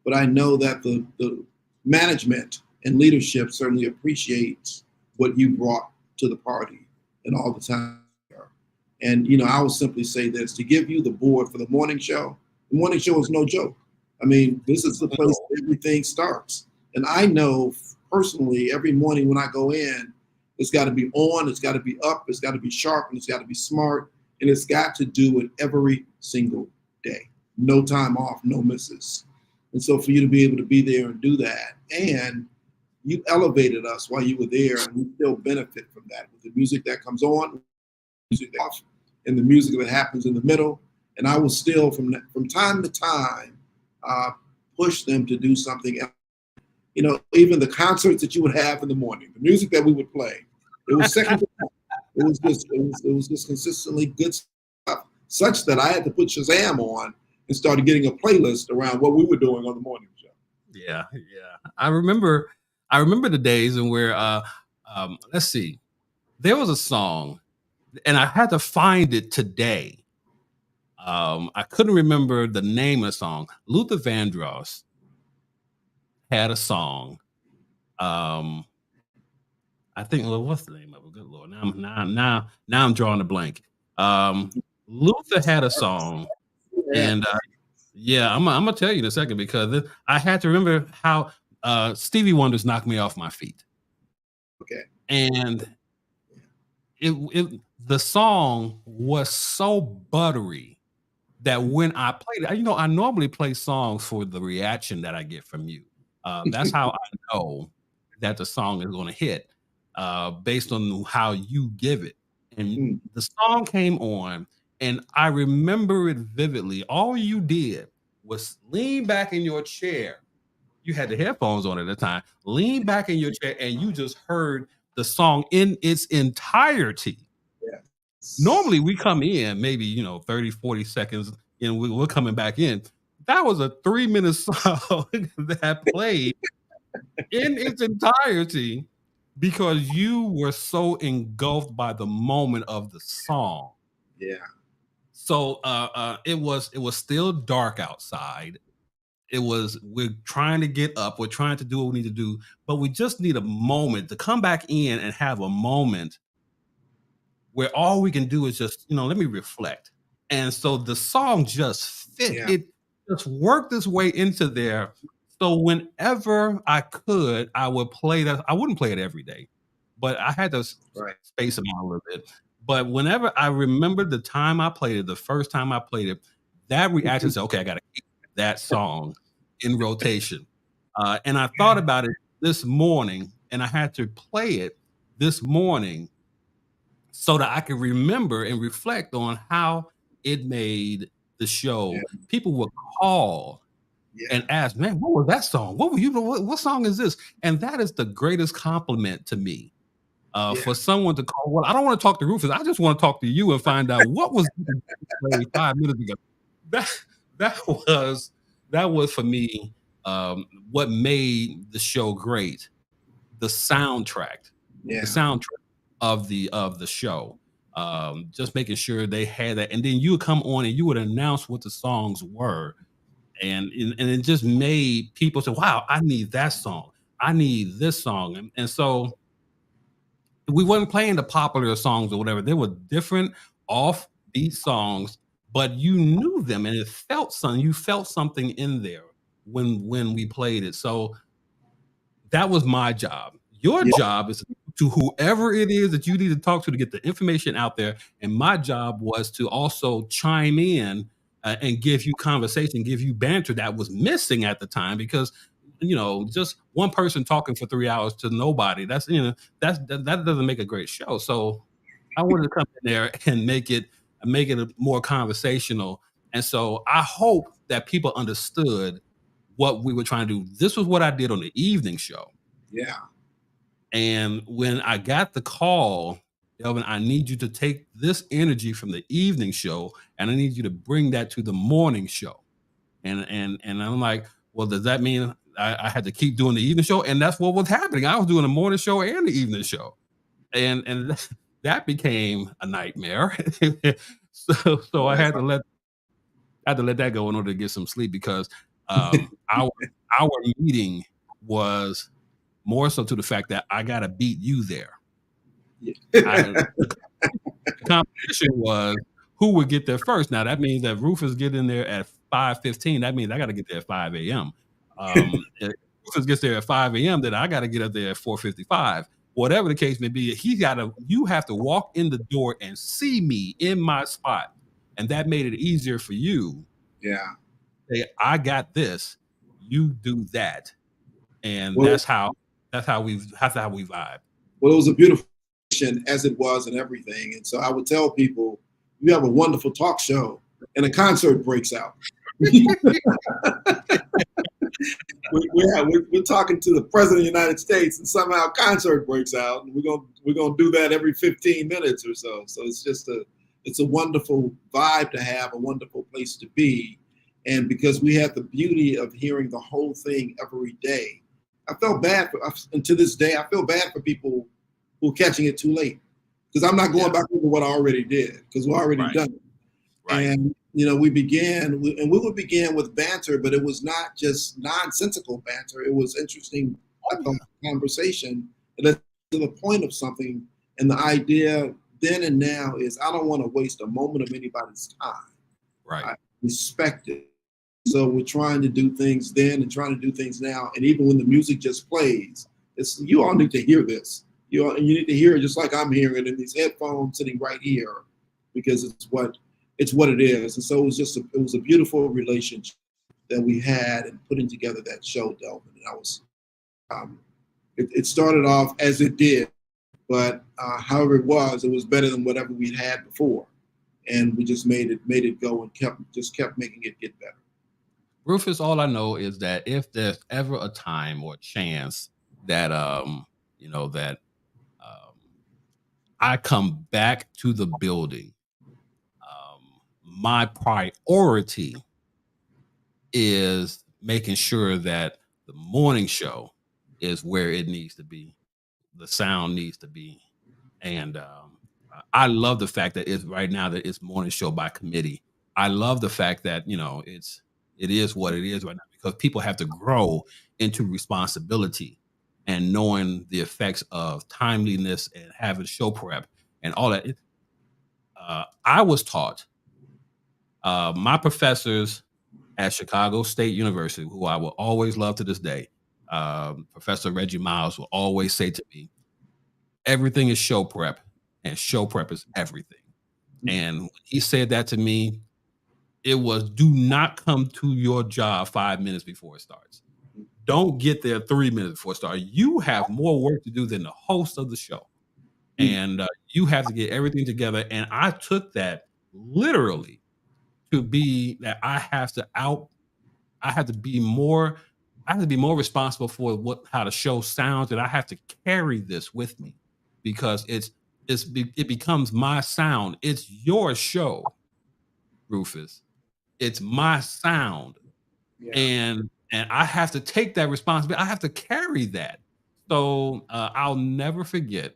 S2: But I know that the management and leadership certainly appreciates what you brought to the party and all the time. And, I will simply say this, to give you the board for the morning show is no joke. I mean, this is the place where everything starts. And I know personally, every morning when I go in, it's got to be on, it's got to be up, it's got to be sharp, and it's got to be smart. And it's got to do it every single day. No time off, no misses. And so for you to be able to be there and do that, and you elevated us while you were there, and we still benefit from that with the music that comes on, music off, and the music that happens in the middle. And I will still, from time to time, push them to do something else. Even the concerts that you would have in the morning, the music that we would play, it was second. It was just consistently good stuff, such that I had to put Shazam on and started getting a playlist around what we were doing on the morning show.
S1: yeah, yeah. I remember the days and where let's see, there was a song, and I had to find it today. I couldn't remember the name of the song. Luther Vandross had a song. I think, well, what's the name of it? Good Lord. Now I'm drawing a blank. Luther had a song, and yeah, I'm gonna tell you in a second because I had to remember how Stevie Wonder's "Knock Me Off My Feet,"
S2: Okay.
S1: and the song was so buttery that when I played it, I normally play songs for the reaction that I get from you. That's how I know that the song is going to hit, based on how you give it. And the song came on, and I remember it vividly. All you did was lean back in your chair. You had the headphones on at the time. Lean back in your chair, and you just heard the song in its entirety. Normally we come in maybe 30 40 seconds and we're coming back in. That was a 3-minute song that played in its entirety because you were so engulfed by the moment of the song.
S2: Yeah.
S1: So it was still dark outside. We're trying to get up, we're trying to do what we need to do, but we just need a moment to come back in and have a moment where all we can do is just, let me reflect. And so the song just fit.
S2: Yeah.
S1: It just worked its way into there. So whenever I could, I would play that. I wouldn't play it every day, but I had to
S2: Right.
S1: space them out a little bit. But whenever I remember the time I played it, the first time I played it, that reaction said, okay, I got to keep that song in rotation. And I thought about it this morning, and I had to play it this morning so that I could remember and reflect on how it made the show.
S2: Yeah.
S1: People would call
S2: Yeah.
S1: and ask, "Man, what was that song? What were you? What song is this?" And that is the greatest compliment to me.
S2: Yeah.
S1: For someone to call. Well, I don't want to talk to Rufus. I just want to talk to you and find out what was 5 minutes ago. That that was that was for me what made the show great. The soundtrack,
S2: Yeah.
S1: the soundtrack of the show. Just making sure they had that, and then you would come on and you would announce what the songs were, and it just made people say, "Wow, I need that song. I need this song," and so we weren't playing the popular songs or whatever. There were different offbeat songs, but you knew them, and it felt something. You felt something in there when we played it. So that was my job. Your
S2: Yeah.
S1: job is to whoever it is that you need to talk to get the information out there. And my job was to also chime in and give you conversation, give you banter that was missing at the time because just one person talking for 3 hours to nobody. That doesn't make a great show. So I wanted to come in there and make it more conversational. And so I hope that people understood what we were trying to do. This was what I did on the evening show.
S2: Yeah.
S1: And when I got the call, Elvin, I need you to take this energy from the evening show and I need you to bring that to the morning show. And I'm like, well, does that mean I had to keep doing the evening show? And that's what was happening. I was doing the morning show and the evening show. And that became a nightmare. So I had to let that go in order to get some sleep because our meeting was more so to the fact that I got to beat you there. The competition was who would get there first. Now that means that Rufus get in there at 5:15. That means I got to get there at 5 a.m. If Rufus gets there at 5 a.m., then I got to get up there at 4:55. Whatever the case may be, you have to walk in the door and see me in my spot. And that made it easier for you.
S2: Yeah.
S1: Say, I got this, you do that. And
S2: Well,
S1: that's how we vibe.
S2: Well, it was a beautiful as it was and everything. And so I would tell people, you have a wonderful talk show and a concert breaks out. We're talking to the president of the United States and somehow a concert breaks out and we're gonna do that every 15 minutes or so. So it's a wonderful vibe to have, a wonderful place to be. And because we have the beauty of hearing the whole thing every day, I felt bad and to this day, I feel bad for people who are catching it too late because I'm not going back over what I already did because we're already done it.
S1: Right.
S2: And we would begin with banter, but it was not just nonsensical banter. It was interesting conversation that led to the point of something. And the idea then and now is I don't want to waste a moment of anybody's time.
S1: Right.
S2: I respect it. So we're trying to do things then and trying to do things now. And even when the music just plays, you all need to hear this. You need to hear it just like I'm hearing it in these headphones sitting right here because it's what it is. And so it was a beautiful relationship that we had in putting together that show, Delvin. And I was, it started off as it did, but however it was better than whatever we'd had before. And we just made it go and kept making it get better.
S1: Rufus, all I know is that if there's ever a time or chance that I come back to the building, my priority is making sure that the morning show is where it needs to be. The sound needs to be. And I love the fact that it's right now that it's morning show by committee. I love the fact that, it is what it is right now because people have to grow into responsibility and knowing the effects of timeliness and having show prep and all that. I was taught, my professors at Chicago State University, who I will always love to this day, Professor Reggie Miles will always say to me, everything is show prep and show prep is everything. And when he said that to me, it was do not come to your job 5 minutes before it starts. Don't get there 3 minutes before it starts. You have more work to do than the host of the show. And you have to get everything together. And I took that literally to be that I have to be more responsible for how the show sounds, and I have to carry this with me because it becomes my sound. It's your show, Rufus. It's my sound.
S2: Yeah.
S1: And I have to take that responsibility. I have to carry that. So I'll never forget.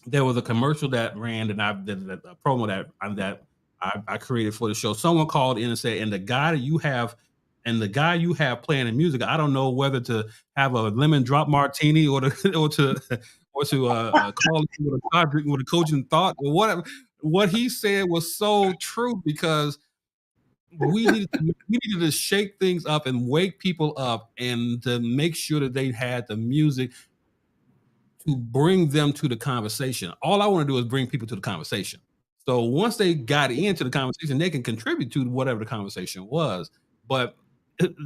S1: There was a commercial that ran, and I did a promo that I created for the show. Someone called in and said, "And the guy you have playing the music, I don't know whether to have a lemon drop martini or to call it with a card drink with a coaching thought or whatever." What he said was so true because we needed to shake things up and wake people up and to make sure that they had the music to bring them to the conversation. All I want to do is bring people to the conversation. So once they got into the conversation, they can contribute to whatever the conversation was. But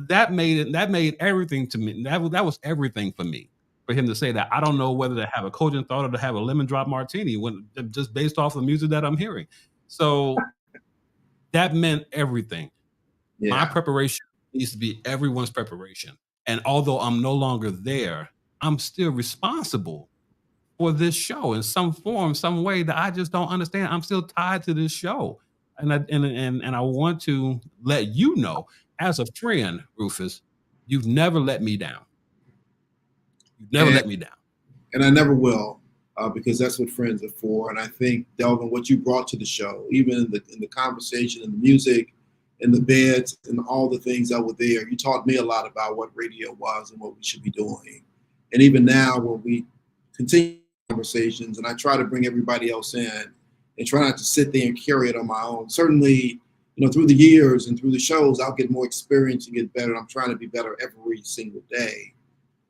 S1: that made everything to me. That was everything for me. For him to say that, I don't know whether to have a cogent thought or to have a lemon drop martini when just based off the music that I'm hearing. So that meant everything.
S2: Yeah.
S1: My preparation needs to be everyone's preparation. And although I'm no longer there, I'm still responsible for this show in some form, some way that I just don't understand. I'm still tied to this show. And I want to let you know, as a friend, Rufus, you've never let me down. You've never let me down.
S2: And I never will, because that's what friends are for. And I think, Delvin, what you brought to the show, even in the conversation and the music and the beds and all the things that were there, you taught me a lot about what radio was and what we should be doing. And even now, when we continue conversations, and I try to bring everybody else in and try not to sit there and carry it on my own. Certainly, through the years and through the shows, I'll get more experience and get better. And I'm trying to be better every single day.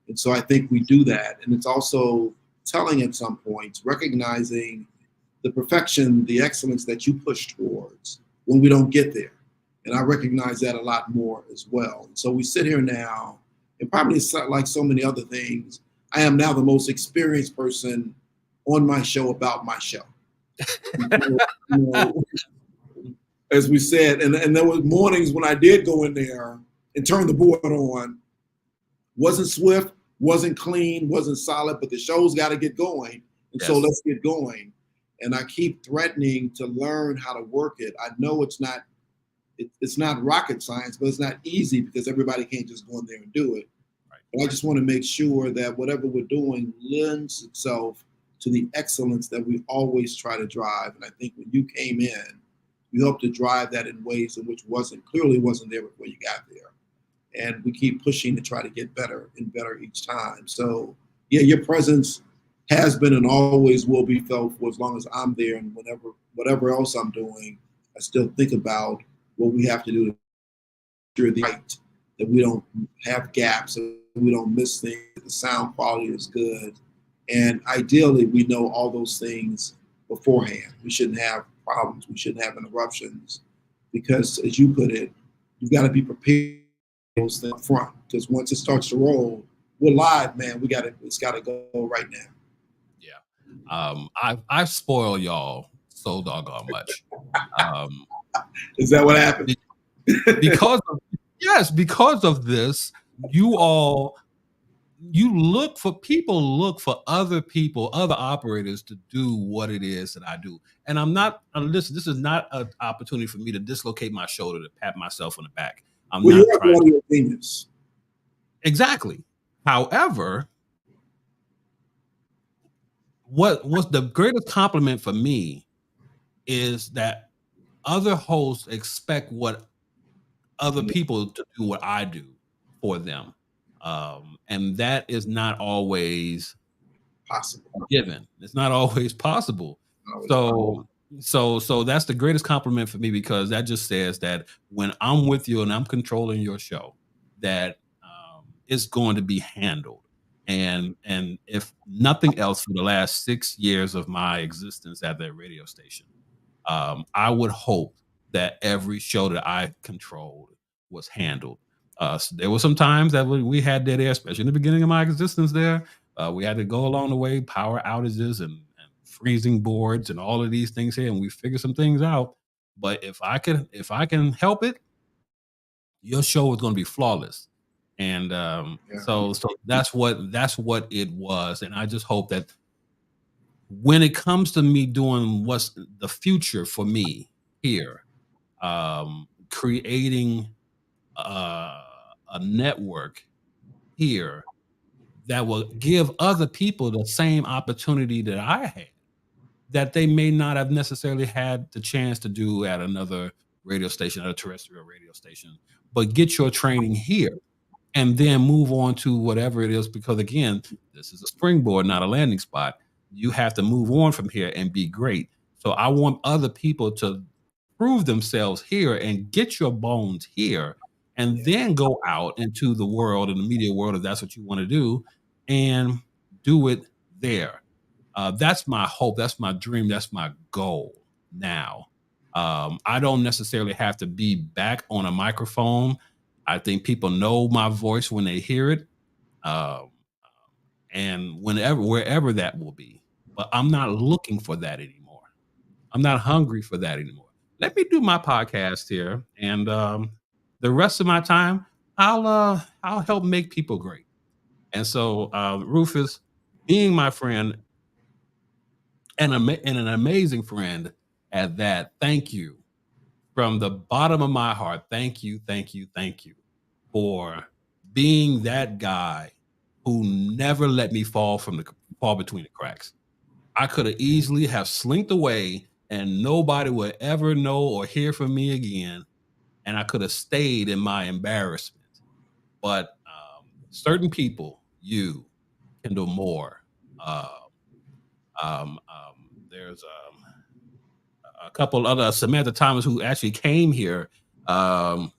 S2: And so I think we do that. And it's also telling at some points, recognizing the perfection, the excellence that you push towards when we don't get there. And I recognize that a lot more as well. And so we sit here now, and probably like so many other things, I am now the most experienced person on my show about my show. As we said, and there were mornings when I did go in there and turn the board on. Wasn't swift, wasn't clean, wasn't solid, but the show's got to get going. And so let's get going. And I keep threatening to learn how to work it. I know it's not rocket science, but it's not easy because everybody can't just go in there and do it.
S1: Right.
S2: But I just want to make sure that whatever we're doing lends itself to the excellence that we always try to drive. And I think when you came in, you helped to drive that in ways in which clearly wasn't there before you got there. And we keep pushing to try to get better and better each time. So yeah, your presence has been and always will be felt for as long as I'm there, and whatever else I'm doing, I still think about what we have to do to ensure the right, that we don't have gaps, that we don't miss things, the sound quality is good. And ideally, we know all those things beforehand. We shouldn't have problems. We shouldn't have interruptions because, as you put it, you've got to be prepared those things up front, because once it starts to roll, we're live, man. It's got to go right now.
S1: Yeah. I spoil y'all so doggone much.
S2: Is that what happened?
S1: Because of this, look for other people, other operators to do what it is that I do. And I'm not, listen, this is not an opportunity for me to dislocate my shoulder to pat myself on the back.
S2: You're a audio genius.
S1: Exactly. However, what was the greatest compliment for me is that other hosts expect what other people to do what I do for them. And that is not always
S2: Possible.
S1: given. It's not always possible. So that's the greatest compliment for me, because that just says that when I'm with you and I'm controlling your show, that it's going to be handled. And if nothing else, for the last 6 years of my existence at that radio station, I would hope that every show that I controlled was handled. So there were some times that we had dead air, especially in the beginning of my existence there. We had to go along the way, power outages and freezing boards and all of these things here, and we figured some things out. But if I can help it, your show is going to be flawless. And so that's what it was. And I just hope that when it comes to me doing what's the future for me here, creating a network here that will give other people the same opportunity that I had, that they may not have necessarily had the chance to do at another radio station, at a terrestrial radio station, but get your training here and then move on to whatever it is. Because again, this is a springboard, not a landing spot. You have to move on from here and be great. So I want other people to prove themselves here and get your bones here, and then go out into the world and the media world, if that's what you want to do, and do it there. That's my hope. That's my dream. That's my goal now. I don't necessarily have to be back on a microphone. I think people know my voice when they hear it, and wherever that will be. But I'm not looking for that anymore. I'm not hungry for that anymore. Let me do my podcast here, and the rest of my time, I'll help make people great. And so, Rufus, being my friend and an amazing friend at that, thank you from the bottom of my heart. Thank you for being that guy who never let me fall between the cracks. I could have easily have slinked away and nobody would ever know or hear from me again, and I could have stayed in my embarrassment. But certain people, you, Kendall Moore, there's a couple other, Samantha Thomas, who actually came here to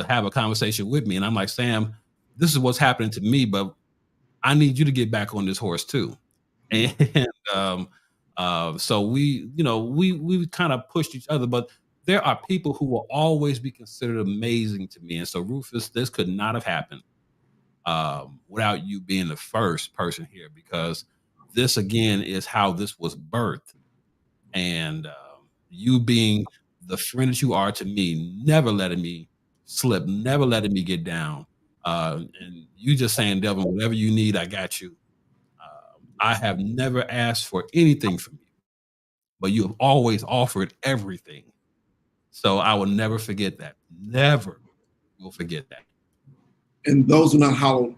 S1: have a conversation with me, and I'm like, Sam, this is what's happening to me, but I need you to get back on this horse too. And so we kind of pushed each other, but there are people who will always be considered amazing to me. And so, Rufus, this could not have happened without you being the first person here, because this again is how this was birthed. And you being the friend that you are to me, never letting me slip, never letting me get down. And you just saying, Delvin, whatever you need, I got you. I have never asked for anything from you, but you have always offered everything. So I will never forget that. Never will forget that.
S2: And those are not hollow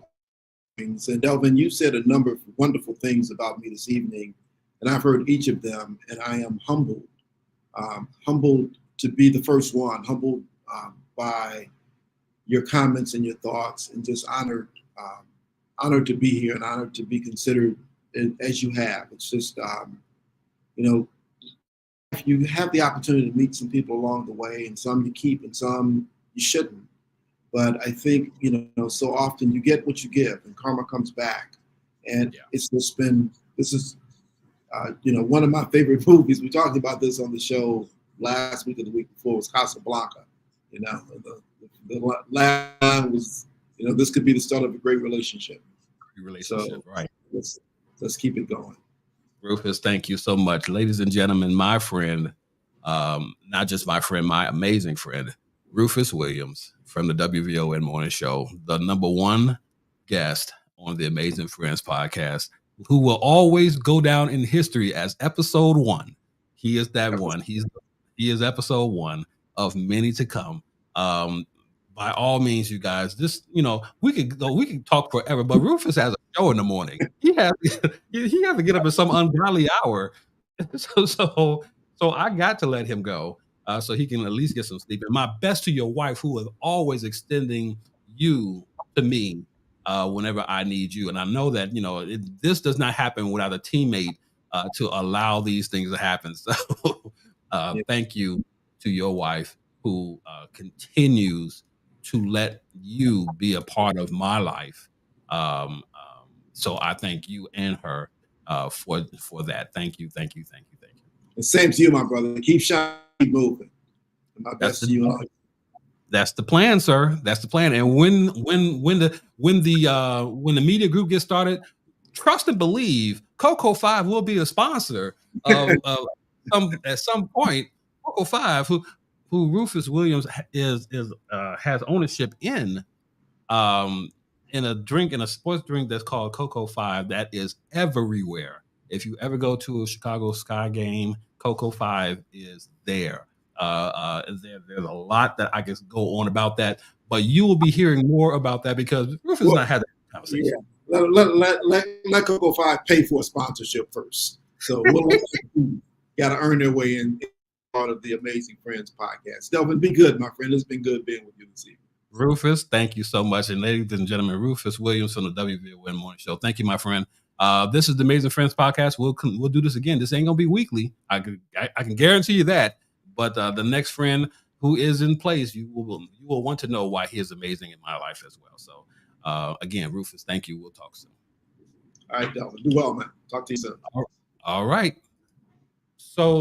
S2: things. And Delvin, you said a number of wonderful things about me this evening, and I've heard each of them, and I am humbled. Humbled to be the first one, humbled by your comments and your thoughts, and just honored to be here and honored to be considered as you have. It's just, you have the opportunity to meet some people along the way, and some you keep and some you shouldn't. But I think, so often you get what you give and karma comes back. And It's just been, this is, one of my favorite movies. We talked about this on the show last week or the week before, was Casablanca. The last line was, this could be the start of a great relationship.
S1: Right.
S2: Let's keep it going.
S1: Rufus, thank you so much. Ladies and gentlemen, my friend, not just my friend, my amazing friend, Rufus Williams from the WVON Morning Show, the number one guest on the Amazing Friends podcast, who will always go down in history as episode 1. He is that one. He is episode 1 of many to come. by all means, you guys, this, we can talk forever, but Rufus has a show in the morning. He has he has to get up at some ungodly hour. So I got to let him go so he can at least get some sleep. And my best to your wife, who is always extending you to me whenever I need you. And I know that this does not happen without a teammate to allow these things to happen. So thank you to your wife who continues to let you be a part of my life. So I thank you and her for that. Thank you.
S2: And same to you, my brother. Keep shining, keep moving. And my best to you.
S1: That's the plan, sir. That's the plan. And when the media group gets started, trust and believe Coco 5 will be a sponsor at some point. Coco 5, who Rufus Williams has ownership in a sports drink that's called Coco 5 that is everywhere. If you ever go to a Chicago Sky game, Coco 5 is there. There's a lot that I can go on about that, but you will be hearing more about that because Rufus and I had that conversation.
S2: Yeah. Let Coco 5 pay for a sponsorship first. So we'll got to earn their way in part of the Amazing Friends podcast. Delvin, be good, my friend. It's been good being with you this evening.
S1: Rufus, thank you so much. And ladies and gentlemen, Rufus Williams from the WVON Morning Show. Thank you, my friend. This is the Amazing Friends podcast. We'll do this again. This ain't gonna be weekly. I can guarantee you that. But the next friend who is in place, you will want to know why he is amazing in my life as well. So again, Rufus, thank you. We'll talk soon.
S2: All right, Delvin. Do well, man. Talk to you soon.
S1: All right. So